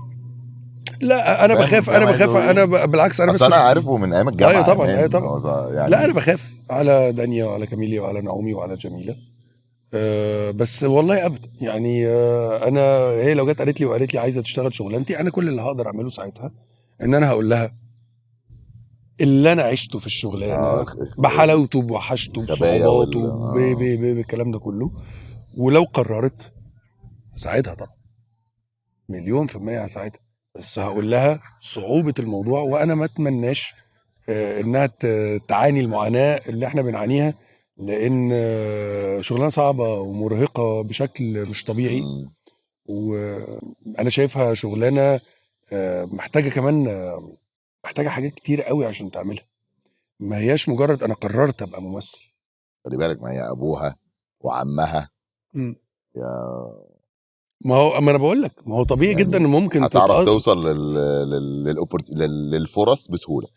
لا انا بخاف. انا بالعكس انا بس انا عارفه من ايام الجامعه. ايوه طبعا طبعا يعني. لا انا بخاف على دنيا وعلى كاميليا وعلى نعومي وعلى جميله. بس والله ابدا يعني. انا هي لو جت قالت لي عايزه تشتغل شغلانتي، انا كل اللي هقدر اعمله ساعتها ان انا هقول لها اللي انا عشته في الشغلانه بحلاوته بوحشته بصعوباته بالكلام ده كله. ولو قررت هساعدها طبعا 1,000,000% هساعدها. بس هقول لها صعوبه الموضوع، وانا ما اتمناش انها تعاني المعاناه اللي احنا بنعانيها، لان شغلانه صعبه ومرهقه بشكل مش طبيعي. وانا شايفها شغلانه محتاجه كمان محتاجه حاجات كتير قوي عشان تعملها. ما هياش مجرد انا قررت ابقى ممثل. خلي بالك ما هي ابوها وعمها مم. يا ما انا بقول لك، ما هو طبيعي يعني جدا ان ممكن هتعرف توصل للفرص بسهوله.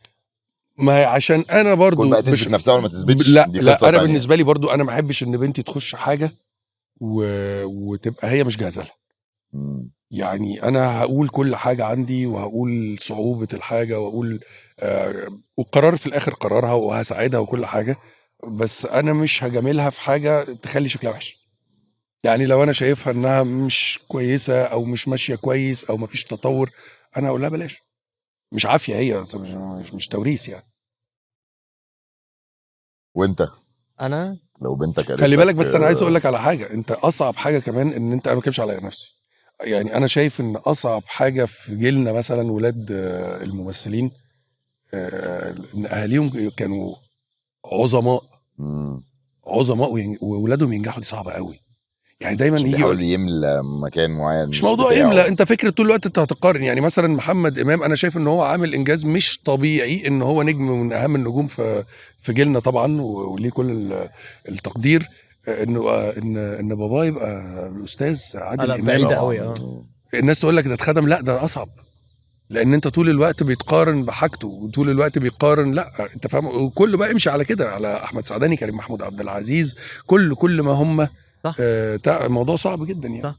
ما هي عشان انا كل برضو بقى تثبت نفسها ولا ما تثبتش لا دي لا قصه انا تانية. بالنسبه لي برضو انا ما احبش ان بنتي تخش حاجه وتبقى هي مش جاهزه لها. يعني انا هقول كل حاجه عندي وهقول صعوبه الحاجه واقول والقرار في الاخر قرارها وهساعدها وكل حاجه، بس انا مش هجاملها في حاجه تخلي شكلها وحش. يعني لو انا شايفها انها مش كويسه او مش ماشيه كويس او مفيش تطور، انا هقول لها بلاش. مش عافيه هي، بس مش توريث يعني. وانت انا لو بنتك قالت خلي لك بالك، بس انا عايز اقول لك على حاجه. انت اصعب حاجه كمان ان انت، انا ما بتكلمش على نفسي، يعني انا شايف ان اصعب حاجه في جيلنا مثلا ولاد الممثلين ان اهاليهم كانوا عظماء عظماء وولادهم ينجحوا. دي صعبه قوي. يعني دايما عشان يجي بيحاول يملى مكان معين مش مش موضوع بتاعه. يملى، انت فكره طول الوقت انت هتقارن. يعني مثلا محمد امام انا شايف ان هو عامل انجاز مش طبيعي، ان هو نجم من اهم النجوم في جيلنا طبعا وليه كل التقدير. انه ان باباه يبقى الاستاذ عادل لا امام. بعيدة طبعا قوي الناس تقول لك ده اتخدم، لا ده اصعب، لان انت طول الوقت بيتقارن بحاجته وطول الوقت بيقارن. لا انت فاهم، وكله بقى يمشي على كده، على احمد سعداني، كريم محمود عبد العزيز، كل ما هم صح. الموضوع صعب جدا يعني. صح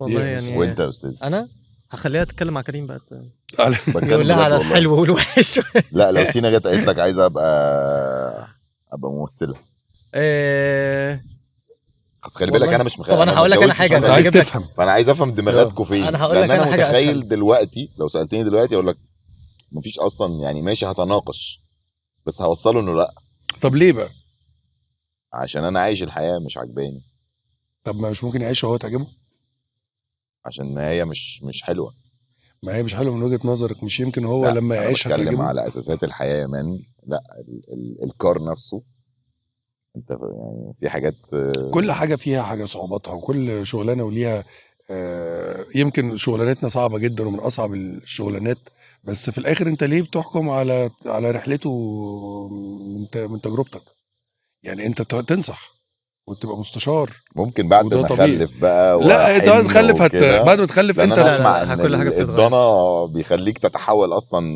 والله يعني. وانت يا استاذ؟ انا هخليها تتكلم مع كريم بقى بتكلم يقول لها بجد على والله. الحلو والوحش. لا لو سينا جت قالت لك عايزه ابقى ممثله، بس خلي بالك والله. انا مش طب انا ما هقول لك انا اتجوزتش حاجه، وأنا انا عايز هجيب لك تفهم. فانا عايز افهم دماغاتكم فين. انا هقول لان لك انا انا حاجه متخيل اسهل. دلوقتي لو سالتني دلوقتي اقول لك مفيش اصلا، يعني ماشي هتناقش بس هوصله انه لا، طب ليه بقى؟ عشان انا عايش الحياه مش عجباني، طب ما مش ممكن يعيش وهو تعجبه؟ عشان ما هي مش حلوه. ما هي مش حلوه من وجهه نظرك، مش يمكن هو لا لما انا يعيش بتكلم هتعجبه؟ على اساسات الحياه يا مان. لا الكار نفسه انت يعني في حاجات كل حاجه فيها حاجه صعوباتها، وكل شغلانه وليها يمكن شغلانتنا صعبه جدا ومن اصعب الشغلانات، بس في الاخر انت ليه بتحكم على رحلته من تجربتك؟ يعني انت تنصح وتبقى مستشار، ممكن بعد وده ما طبيعي. اخلف بقى لا انت واحن تخلف وكده. بعد ما تخلف لان انت انا لا، اسمع لا، ان كل حاجة بتتغير. الضنا بيخليك تتحول اصلا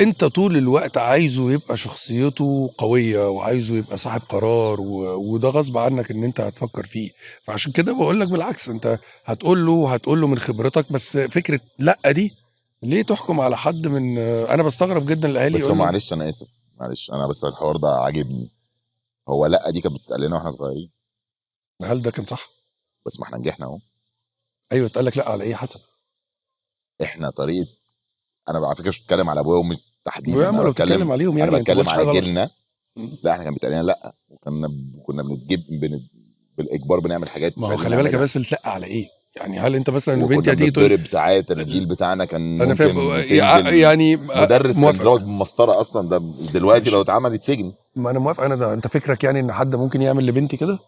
انت طول الوقت عايزه يبقى شخصيته قوية وعايزه يبقى صاحب قرار وده غصب عنك ان انت هتفكر فيه. فعشان كده بقول لك بالعكس، انت هتقول له من خبرتك، بس فكرة لا دي ليه تحكم على حد من انا بستغرب جدا الاهالي بس يقول لك معلش انا اسف، معلش انا بس الحوار ده عاجبني. هو لا دي كانت بتتقال لنا واحنا صغيرين، هل ده كان صح؟ بس ما احنا نجحنا اهو. ايوه اتقال لك لا على ايه حسب. احنا طريقه، انا على فكره مش بتكلم على ابويا وامي تحديدا، ويا عم انا لو بتتكلم عليهم يعني انا انت ما بتكلم قلتش على حاجة غلط. جيلنا. لا احنا كان بيتقال لنا لا، كنا بالاجبار بنعمل حاجات ما مش هو عايزين خلي بالك يا نعملها، بس لا على ايه؟ يعني هل انت مثلا بنتي وكنا هتيجي تقول بنتضرب ساعات. الجيل بتاعنا كان انا فاهم ممكن تنزل يعني مدرس كان موافق. ضربك بالمسطره اصلا، ده دلوقتي ماشي. لو اتعمل يتسجن. ما انا موافق. انا ده انت فكرك يعني ان حد ممكن يعمل لبنتي كده؟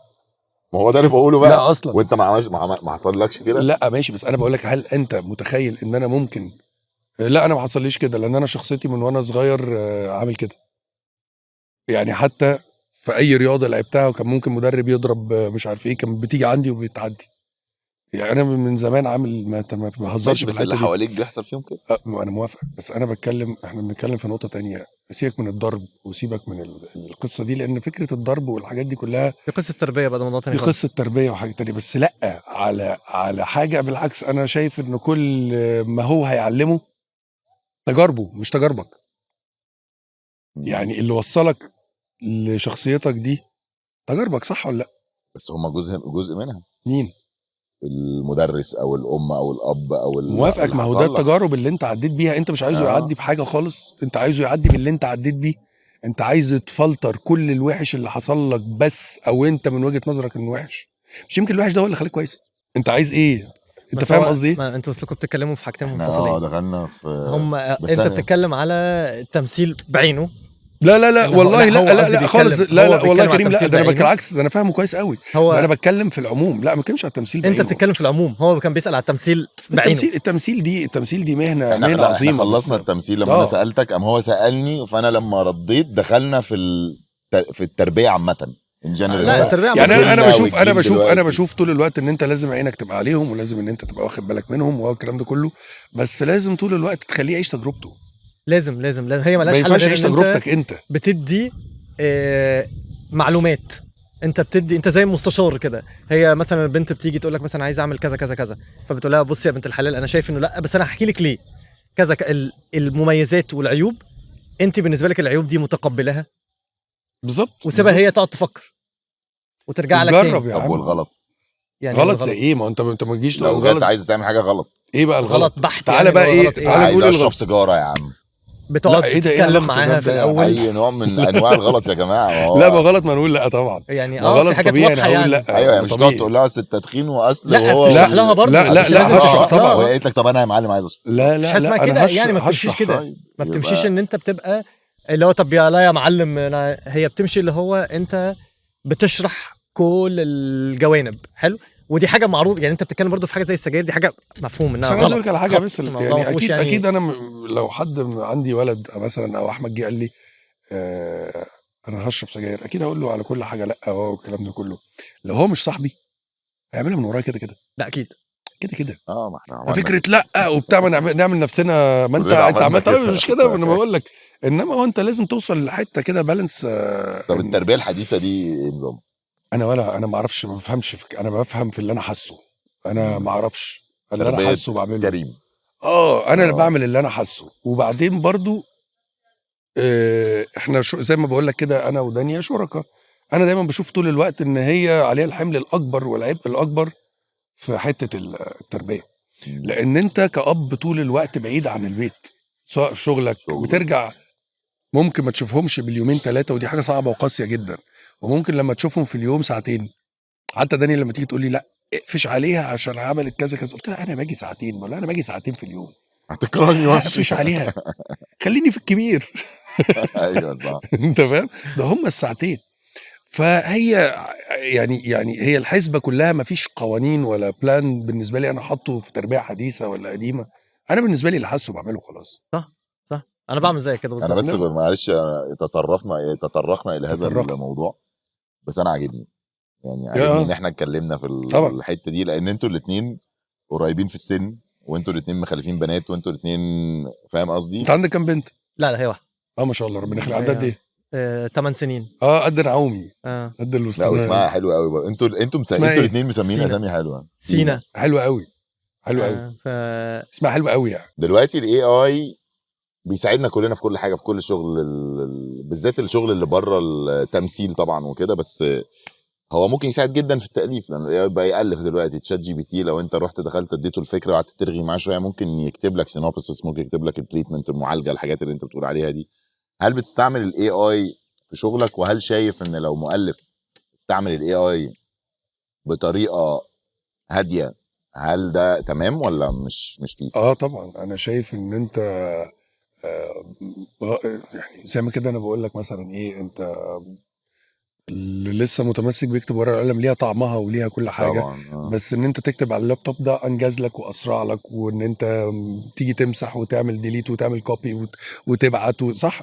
ما هو ده اللي بقوله بقى. لا اصلا. وانت ما حصلكش كده؟ لا ماشي، بس انا بقول لك هل انت متخيل ان انا ممكن؟ لا انا ما حصليش كده، لان انا شخصيتي من وانا صغير عامل كده. يعني حتى في اي رياضه لعبتها وكان ممكن مدرب يضرب مش عارف ايه، كان بتيجي عندي وبتعدي. يعني انا من زمان عامل ما بهزرش ماشي، في بس اللي الحته دي. حواليك بيحصل فيهم كده. انا موافق، بس انا احنا بنتكلم في نقطه تانية. سيبك من الضرب وسيبك من القصه دي، لان فكره الضرب والحاجات دي كلها في قصه تربيه بقى، ده موضوع تاني دي خالص. قصه تربيه وحاجه تانية. بس لا على حاجه بالعكس، انا شايف ان كل ما هو هيعلمه تجاربه مش تجاربك. يعني اللي وصلك لشخصيتك دي تجاربك، صح ولا لا؟ بس هما جزء منها، مين؟ المدرس او الام او الاب او موافقك. اللي ما هو ده حصل لك. التجارب اللي انت عديت بيها. انت مش عايزه يعدي بحاجه خالص، انت عايزه يعدي باللي انت عديت بيه. انت عايز تفلتر كل الوحش اللي حصل لك بس، او انت من وجهه نظرك انه وحش. مش يمكن الوحش ده هو اللي خليك كويس. انت عايز ايه؟ انت بس فاهم هو قصدي ايه؟ ما انتوا بس كنتوا بتتكلموا في حاجتين احنا منفصلين. دخلنا في هم بس انت أنا بتتكلم على التمثيل بعينه، لا لا لا إن هو- والله لا، لا هو لا قصدي لا خالص، بيتكلم- لا هو لا والله بيتكلم على كريم، لا التمثيل ده انا بعينه. بالعكس، ده انا فاهمه كويس قوي. هو ده انا بتكلم في العموم، لا ما بتكلمش على التمثيل انت بعينه. بتتكلم في العموم، هو كان بيسال على التمثيل بعينه. التمثيل دي مهنه احنا مهنه احنا عظيمه. خلصنا بس التمثيل لما انا آه. سالتك، هو سالني، فانا لما رديت دخلنا في التربيه عامه ان جنرال. لا، التربية يعني عامة. انا بشوف انا والجيل بشوف انا دلوقتي. بشوف طول الوقت ان انت لازم عينك تبقى عليهم، ولازم ان انت تبقى واخد بالك منهم والكلام ده كله، بس لازم طول الوقت تخليه يعيش تجربته. لازم هي ما ملهاش حل ينفعش غير يعيش ان انت تجربتك انت. بتدي معلومات. انت زي مستشار كده. هي مثلا البنت بتيجي تقول لك مثلا عايز اعمل كذا كذا كذا، فبتقول لها بصي يا بنت الحلال، انا شايف انه لا، بس انا هحكي لك ليه كذا المميزات والعيوب. انت بالنسبه لك العيوب دي متقبلها، بالظبط. وسيبها هي تقعد تفكر وترجع لك جرب تاني. يا طب عم. والغلط؟ يعني غلط زي ايه؟ ما انت ما تجيش لو تقول جت عايز تعمل حاجه غلط، ايه بقى الغلط؟ غلط بحت. تعالى يعني بقى اللي هو ايه، غلط تعالى عايز نقول اشرب الغلط. سيجاره يا عم، بتقعد لا، إيه ده؟ إيه تتكلم علاقة معاها ده في بده؟ الاول. اي نوع من انواع الغلط يا جماعه. ما هو لا ما غلط، ما نقول لا طبعا. يعني ما غلط في حاجات طبيعي واضحه انا اقول يعني. لا. ايوه، يعني ما مش تقعد طبيعي. تقول لها التدخين واصل لا، وهو بتشرح لها برضه. لا لا مش لا لازم هشرح تشرح لها. طبعا. وهي قالت لك طب انا يا معلم عايز اشرب. لا مش لا حاجه اسمها لا كده، انا يعني ما بتمشيش هشرح. كده. طيب ما يبقى- بتمشيش ان انت بتبقى اللي هو طب يا لا يا معلم هي بتمشي اللي هو انت بتشرح كل الجوانب. حلو. ودي حاجه معروف، يعني انت بتتكلم برضو في حاجه زي السجاير، دي حاجه مفهوم انها بس انا عايز اقول غلط. لك على حاجه، خط. بس الموضوع ما يعني فيهوش اكيد يعني اكيد انا لو حد عندي ولد مثلا او احمد جه قال لي انا هشرب سجاير، اكيد هقول له على كل حاجه لا والكلام ده كله. لو هو مش صاحبي هيعملها من ورايا كده كده لا اكيد. كده. ما احنا عملنا فكره لا وبتاع، ما نعمل نفسنا، ما انت كلنا انت عملنا عملت كده. مش كده، انا بقول لك. انما هو انت لازم توصل لحته كده بالانس. طب التربيه الحديثه دي ايه نظام؟ انا ما اعرفش، ما بفهمش انا بفهم في اللي انا حاسه. انا ما اعرفش اللي انا تربيه حاسه بعمله. كريم. انا اللي بعمل اللي انا حاسه. وبعدين برضو احنا زي ما بقول لك كده، انا ودنيا شركاء. انا دايما بشوف طول الوقت ان هي عليها الحمل الاكبر والعبء الاكبر في حته التربيه، لان انت كأب طول الوقت بعيد عن البيت، سواء في شغلك بترجع ممكن ما تشوفهمش باليومين ثلاثه، ودي حاجه صعبه وقاسيه جدا. وممكن لما تشوفهم في اليوم ساعتين. حتى دانيا لما تيجي تقول لي لا اقفش عليها عشان عملت كذا كذا، قلت لها انا باجي ساعتين، ولا انا باجي ساعتين في اليوم، هتكرهني وامشي. اقفش عليها، خليني في الكبير. ايوه صح. انت فاهم؟ ده هم الساعتين. فهي يعني هي الحسبه كلها، ما فيش قوانين ولا بلان بالنسبه لي انا حاطه في تربيه حديثه ولا قديمه. انا بالنسبه لي اللي حاسه بعمله خلاص. صح. انا بعمل زي كده انا بالظبط. بس معلش تطرقنا الى هذا الموضوع، بس انا عاجبني، يعني عاجبني ان احنا اتكلمنا في الحته دي، لان انتوا الاثنين قريبين في السن، وانتوا الاثنين مخلفين بنات، وانتوا الاثنين فاهم قصدي. انت عندك كام بنت؟ لا هي واحده. ما شاء الله، ربنا يخليك. عدد ايه؟ 8 سنين. قد نعومي. قد الوسطى. لا واسمها حلوه قوي برضه. انتوا الاثنين مسمين اسامي حلوه. سينا حلوه قوي. اسمها حلوه قوي يعني. دلوقتي الاي اي بيساعدنا كلنا في كل حاجه، في كل الشغل، بالذات الشغل اللي بره التمثيل طبعا وكده، بس هو ممكن يساعد جدا في التاليف، لانه بقى يالف دلوقتي. تشات جي بي تي لو انت رحت دخلت اديته الفكره وقعدت ترغي معاه شويه، ممكن يكتب لك سينوبسس، ممكن يكتب لك التريتمنت، المعالجه، الحاجات اللي انت بتقول عليها دي. هل بتستعمل الاي اي في شغلك؟ وهل شايف ان لو مؤلف استعمل الاي اي بطريقه هاديه، هل ده تمام ولا مش بيس؟ طبعا انا شايف ان انت يعني زي ما كده انا بقول لك مثلا ايه، انت اللي لسه متمسك بيكتب ورقه القلم ليها طعمها وليها كل حاجه طبعا. بس ان انت تكتب على اللابتوب ده انجز لك واسرع لك، وان انت تيجي تمسح وتعمل ديليت وتعمل كوبي وتبعت صح.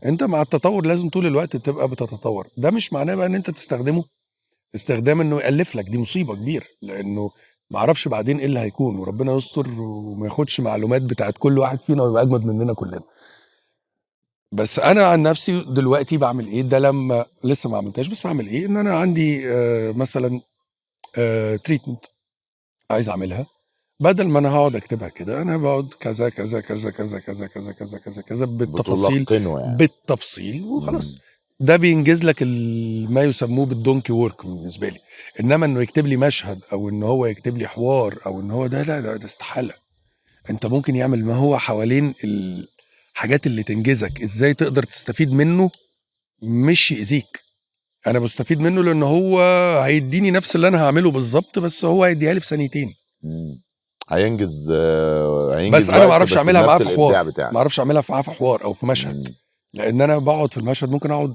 انت مع التطور لازم طول الوقت تبقى بتتطور. ده مش معناه بقى ان انت تستخدمه استخدام انه يالف لك، دي مصيبه كبيره، لانه ما اعرفش بعدين ايه اللي هيكون، وربنا يستر وما ياخدش معلومات بتاعت كل واحد فينا ويبقى اجمد مننا كلنا. بس انا عن نفسي دلوقتي بعمل ايه، ده لما لسه ما عملتهاش، بس اعمل ايه، ان انا عندي مثلا تريتمنت عايز اعملها، بدل ما انا هقعد اكتبها كده، انا بقعد كذا كذا كذا كذا كذا كذا كذا كذا كذا بالتفاصيل يعني. بالتفصيل وخلاص. ده بينجز لك ما يسموه بالدونكي وورك بالنسبه لي. انما انه يكتب لي مشهد، او ان هو يكتب لي حوار، او ان هو ده استحاله. انت ممكن يعمل ما هو حوالين الحاجات اللي تنجزك، ازاي تقدر تستفيد منه مش يأذيك. انا بستفيد منه لان هو هيديني نفس اللي انا هعمله بالظبط، بس هو هيديها لي في ثانيتين. هينجز بس انا ما اعرفش اعملها معاه في حوار، ما اعرفش اعملها معاه في حوار او في مشهد. لان انا بقعد في المشهد ممكن اقعد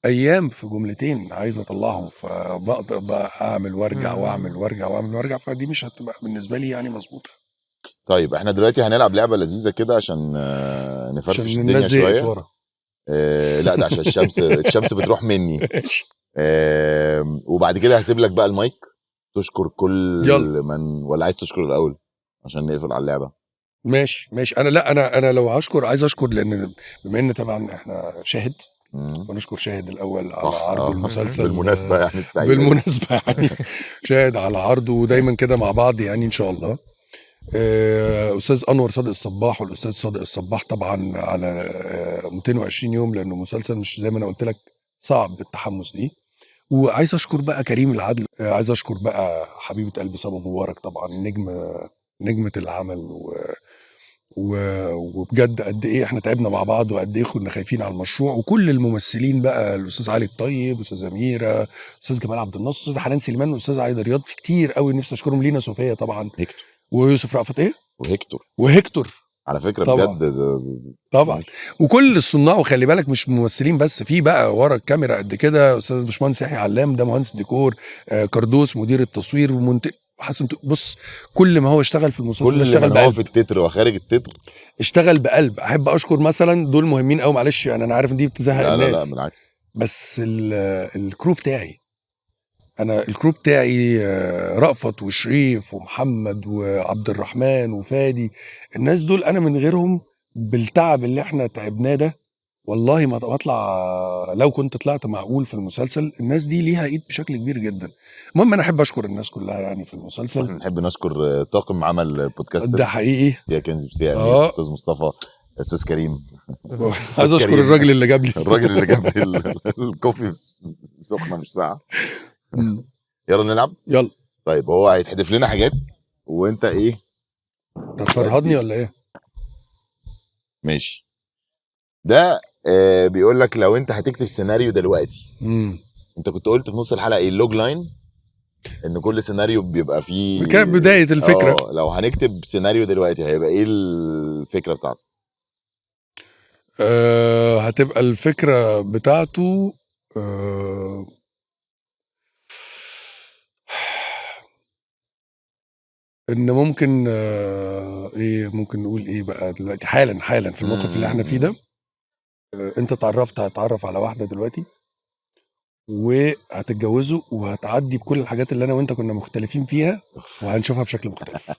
ايام في جملتين عايز اطلعهم، فبقدر بقى اعمل وارجع واعمل وارجع واعمل وارجع، فدي مش هتبقى بالنسبه لي يعني مظبوطه. طيب احنا دلوقتي هنلعب لعبه لذيذه كده عشان نفرفش عشان الدنيا الناس زهقت شويه. ورا. لا ده عشان الشمس بتروح مني. وبعد كده هسيب لك بقى المايك تشكر كل يلا. من، ولا عايز تشكر الاول عشان نقفل على اللعبه؟ ماشي انا لا انا لو هشكر عايز اشكر، لان بما ان طبعا احنا شاهد، ونشكر شاهد الاول على صح. عرض المسلسل بالمناسبه يعني السعيده بالمناسبه يعني شاهد على عرضه، ودايما كده مع بعض يعني ان شاء الله. استاذ انور صادق الصباح والاستاذ صادق الصباح طبعا على 220 يوم، لانه مسلسل مش زي ما انا قلت لك صعب التحمس ليه. وعايز اشكر بقى كريم العدل، عايز اشكر بقى حبيبه قلبي صبا مبارك طبعا نجمه العمل وبجد قد ايه احنا تعبنا مع بعض، وقد ايه كنا خايفين على المشروع، وكل الممثلين بقى الاستاذ علي الطيب، استاذ اميره، استاذ جمال عبد الناصر، استاذ حنان سليمان، واستاذ عايده رياض، في كتير قوي نفسي اشكرهم، لينا صوفيا طبعا، هيكتور ويوسف رأفت ايه وهيكتور على فكره طبعا. بجد طبعا وكل الصناع، وخلي بالك مش ممثلين بس، في بقى ورا الكاميرا قد كده استاذ باشمهندس يحيى علام ده مهندس ديكور، كردوس مدير التصوير حسن، بص كل ما هو اشتغل في المسلسل كل اشتغل من هو في بقلب، التتر وخارج التتر اشتغل بقلب. احب اشكر مثلا دول مهمين قوي، معلش يعني انا عارف ان دي بتزهق لا الناس، لا لا بالعكس، بس الكرو بتاعي، انا الكرو بتاعي رأفت وشريف ومحمد وعبد الرحمن وفادي، الناس دول انا من غيرهم بالتعب اللي احنا تعبناه ده والله ما بطلع، لو كنت طلعت معقول في المسلسل. الناس دي ليها ايد بشكل كبير جدا. المهم انا احب اشكر الناس كلها يعني في المسلسل. احنا نحب نشكر طاقم عمل بودكاسترز، ده حقيقي. سيا كنزي، بسيا امير، استاذ مصطفى، استاذ كريم. عايز اشكر كريم. الراجل اللي جاب لي الراجل اللي جاب لي الكوفي سخنه مش ساعه. يلا نلعب. يلا. طيب هو هيتحدف لنا حاجات وانت ايه تفرهدني ولا ايه؟ ماشي. ده بيقول لك لو انت هتكتب سيناريو دلوقتي، انت كنت قلت في نص الحلقه ايه اللوج لاين، ان كل سيناريو بيبقى فيه كانت بدايه الفكره. لو هنكتب سيناريو دلوقتي هيبقى ايه الفكره بتاعته؟ هتبقى الفكره بتاعته ان ممكن ايه ممكن نقول ايه بقى دلوقتي حالا في الموقف اللي احنا فيه ده. انت هتتعرف على واحده دلوقتي وهتتجوزوا، وهتعدي بكل الحاجات اللي انا وانت كنا مختلفين فيها، وهنشوفها بشكل مختلف.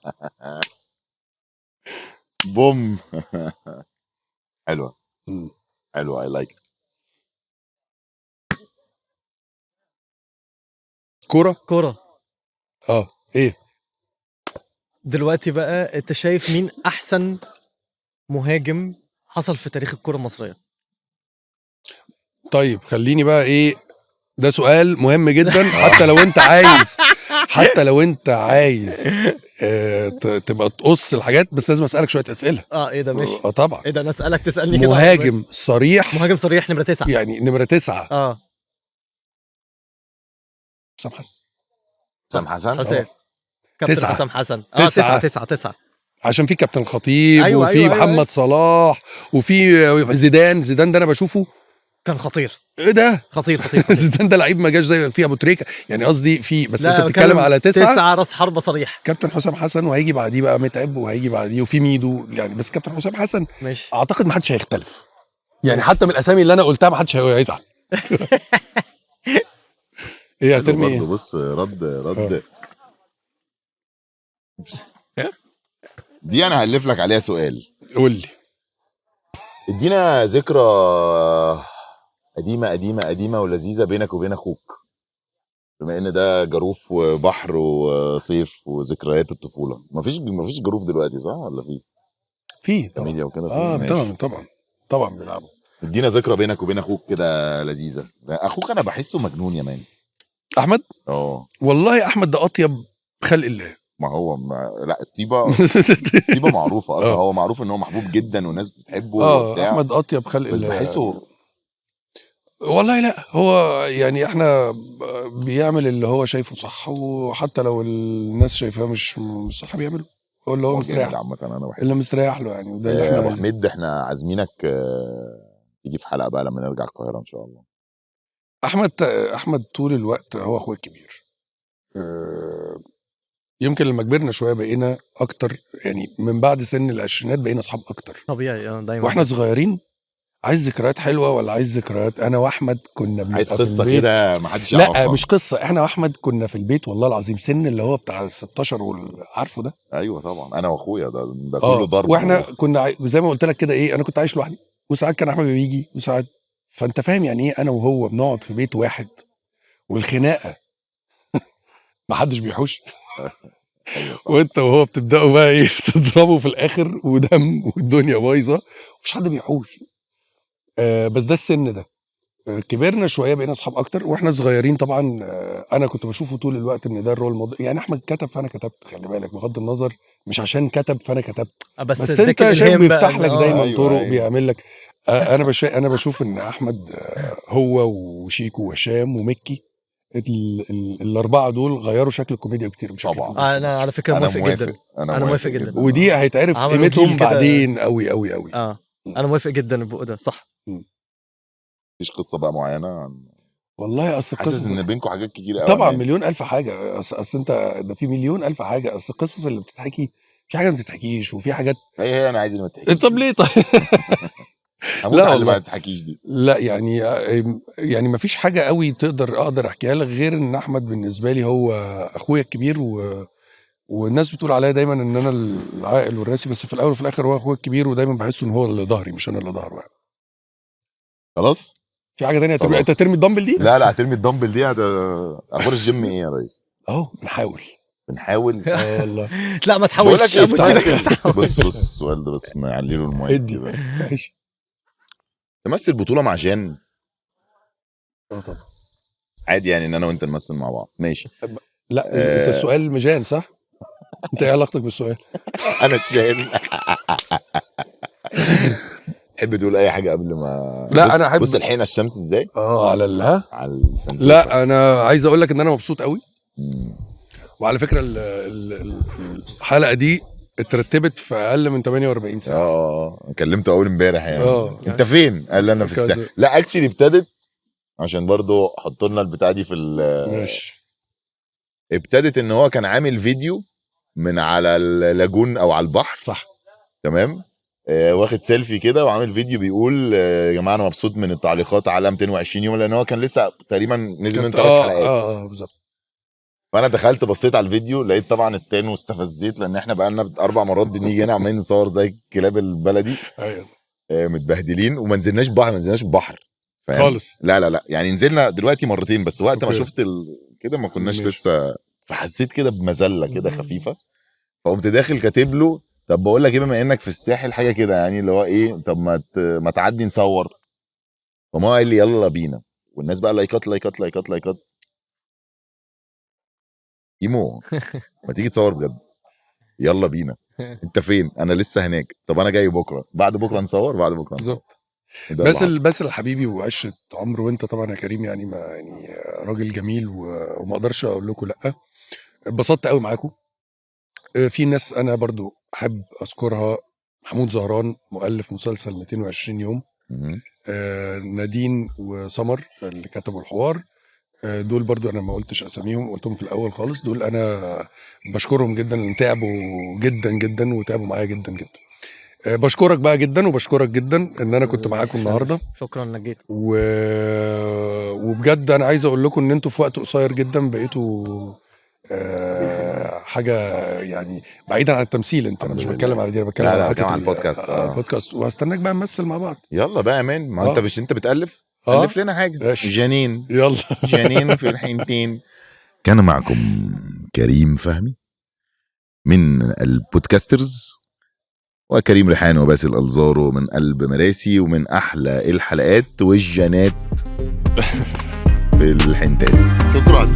بوم. حلوه حلوه، اي لايك ات. كوره. ايه دلوقتي بقى انت شايف مين احسن مهاجم حصل في تاريخ الكرة المصرية؟ طيب خليني بقى ايه، ده سؤال مهم جدا. حتى لو انت عايز تبقى تقص الحاجات، بس لازم اسالك شويه اسئله. ايه ده ماشي. طبعا. ايه ده انا اسالك تسالني كده؟ مهاجم صريح نمرة 9 يعني نمرة 9. حسام حسن. كابتن 9. حسام حسن. 9 عشان في كابتن الخطيب، أيوة وفي أيوة محمد أيوة. صلاح، وفي زيدان ده انا بشوفه كان خطير. ايه ده؟ خطير. زيدان ده لعيب ما جاش زي في ابو تريكه يعني، قصدي في، بس لا انت بتتكلم على 9 راس حربة صريح. كابتن حسام حسن، وهيجي بعديه بقى متعب، وهيجي بعديه وفي ميدو يعني، بس كابتن حسام حسن ماشي. اعتقد ما حدش هيختلف يعني، حتى من الاسامي اللي انا قلتها ما حدش هيزعل. ايه هترمي ايه؟ بص رد دي انا هالف لك عليها سؤال. قول لي. ادينا ذكرى قديمه ولذيذه بينك وبين اخوك، بما ان ده جروف وبحر وصيف وذكريات الطفوله. مفيش جروف دلوقتي صح ولا في فاميليا وكده؟ طبعا بيلعبوا. ادينا ذكرى بينك وبين اخوك كده لذيذه. اخوك انا بحسه مجنون يا مان. احمد والله احمد ده اطيب خلق الله. ما هو لا الطيبه معروفه اصلا. هو معروف ان هو محبوب جدا والناس بتحبه وبتاع. احمد اطيب خلق الله، بس بحسه والله لا، هو يعني احنا بيعمل اللي هو شايفه صح، وحتى لو الناس شايفاه مش صح بيعمله هو اللي هو مستريح عامه. انا اللي مستريح له يعني. وده اللي احنا ابو حميد احنا عازمينك تيجي في حلقه بقى لما نرجع القاهره ان شاء الله. احمد طول الوقت هو اخويا الكبير. يمكن لما كبرنا شويه بقينا اكتر، يعني من بعد سن العشرينات بقينا اصحاب اكتر. طبيعي دايما. واحنا صغيرين عايز ذكريات حلوه ولا عايز ذكريات؟ انا واحمد كنا بنبقى عايز في قصه البيت. كده ما حدش يعرفها. لا مش قصه، احنا واحمد كنا في البيت والله العظيم سن اللي هو بتاع 16 عارفه ده. ايوه طبعا انا واخويا ده كله ضرب. واحنا كنا زي ما قلت لك كده ايه، انا كنت عايش لوحدي وساعات كان احمد بيجي وساعات، فانت فاهم يعني ايه انا وهو بنقعد في بيت واحد والخناقه ما حدش بيحوش. وانت وهو بتبداوا بقى ايه تضربوا في الاخر ودم والدنيا بايظه مش حد بيحوش. بس ده السن ده. كبرنا شويه بقينا اصحاب اكتر. واحنا صغيرين طبعا انا كنت بشوفه طول الوقت ان ده الرول موديل. يعني احمد كتب فانا كتبت، خلي بالك بغض النظر مش عشان كتب فانا كتبت، بس انت شايف بيفتح لك دايما أيوة طرق أيوة. بيعمل لك. انا بشوف ان احمد هو وشيكو وهشام ومكي الاربعه دول غيروا شكل الكوميديا كتير بشكل طبعا. انا على فكره موافق جدا. انا موافق جدا. ودي هيتعرف قيمتهم بعدين قوي قوي قوي. انا موافق جدا بقى ده صح. مفيش قصه بقى معينه والله اصل حاسس ان بينكم حاجات كتير قوي طبعا مليون الف حاجه. اصل انت ده في مليون الف حاجه. اصل القصص اللي بتتحكي في حاجه ما بتتحكيش وفي حاجات هي انا عايز اللي ما تحكيش. طب ليه طيب لا والله ما تحكيش دي. لا يعني ما فيش حاجه قوي اقدر احكيها لك غير ان احمد بالنسبه لي هو اخويا الكبير والناس بتقول عليا دايما ان انا العاقل والراسي، بس في الاول وفي الاخر هو اخويا الكبير ودايما بحس ان هو اللي ظهري مش انا اللي ظهره. خلاص في حاجه تانية انت ترمي الدمبل دي؟ لا هترمي الدمبل دي. اخبار الجيم ايه يا ريس؟ اهو بنحاول والله. لا ما تحاولش. بص السؤال ده بس نعلي له المايك كده. ماشي. تمثل بطوله مع جان؟ طبعا عادي يعني ان انا وانت نمثل مع بعض ماشي. لا انت السؤال مجان صح؟ انت ايه علاقتك بالسؤال؟ انا جان. تحب تقول اي حاجه قبل ما؟ لا انا احب. بص الحين الشمس ازاي على على السنتوفة. لا انا عايز اقول لك ان انا مبسوط قوي. وعلى فكره الحلقه دي اترتبت في اقل من 48 ساعه. كلمته اول امبارح يعني. انت فين؟ قال لي انا في الساحل. لا اكشلي ابتدت عشان برضو حطوا لنا البتاع دي في ماشي. ابتدت ان هو كان عامل فيديو من على اللاجون او على البحر صح تمام. واخد سيلفي كده وعامل فيديو بيقول يا جماعه انا مبسوط من التعليقات على 220 يوم لان هو كان لسه تقريبا نزل من 3 حلقات. بالظبط. فانا دخلت بصيت على الفيديو لقيت طبعا التاني واستفزيت لان احنا بقالنا 4 مرات بنيجي هنا عمالين نصور زي الكلاب البلدي. ايوه متبهدلين وما نزلناش بحر خالص. لا يعني نزلنا دلوقتي مرتين بس وقت ما شفت كده ما كناش لسه. فحسيت كده بمذله كده خفيفه فقمت داخل كاتب له طب بقول لك ايه بما انك في الساحل حاجه كده يعني اللي هو ايه طب ما تعدي نصور. فما قال لي يلا بينا والناس بقى لايكات ايمو ما تيجي تصور بجد يلا بينا. انت فين؟ انا لسه هناك. طب انا جاي بكره بعد بكره نصور بالظبط. بس الحبيبي وعشره عمر وانت طبعا يا كريم يعني ما يعني راجل جميل وما اقدرش اقول لكم لا. اتبسطت قوي معاكم. في ناس انا برضو احب اذكرها. محمود زهران مؤلف مسلسل 220 يوم. نادين وسمر اللي كتبوا الحوار. دول برضو انا ما قلتش اساميهم قلتهم في الاول خالص. دول انا بشكرهم جدا لان تعبوا جدا جدا وتعبوا معايا جدا جدا. بشكرك بقى جدا وبشكرك جدا ان انا كنت معاكم النهارده. شكرا انك جيت. وبجد انا عايز اقول لكم ان انتوا في وقت قصير جدا بقيتوا حاجه يعني بعيدا عن التمثيل. انا مش بتكلم على دي، انا بتكلم على البودكاست. البودكاست وهستناك بقى نمثل مع بعض. يلا بقى يا مان. ما انت مش انت بتالف الف لنا حاجه. جنين يلا جنين في الحينتين. كان معكم كريم فهمي من البودكاسترز وكريم ريحان وباسل الزارو من قلب مراسي ومن احلى الحلقات والجنات في الحنتات.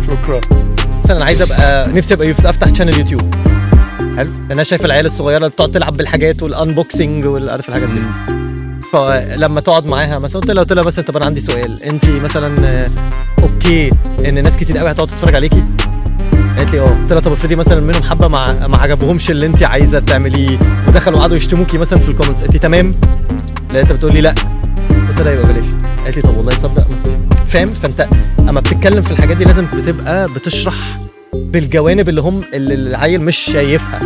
شكرا. مثلا انا عايز نفسي ابقى افتح شانل يوتيوب. حلو. انا شايف العيال الصغيره اللي بتقعد تلعب بالحاجات والانبوكسنج والعارف الحاجات دي. فلما تقعد معاها مثلا قلت لها بس طب انا عندي سؤال. انت مثلا اوكي ان ناس كتير قوي هتقعد تتفرج عليكي؟ قالت لي قلت لها طب افرضي مثلا منهم حبه ما عجبهمش اللي انت عايزه تعمليه ودخلوا قعدوا يشتموكي مثلا في الكومنتس، انت تمام؟ لقيتها بتقول لي لا. قلت لها يبقى بلاش. قالت لي طب والله تصدق فاهم. فانت اما بتتكلم في الحاجات دي لازم بتبقى بتشرح بالجوانب اللي العيل مش شايفها.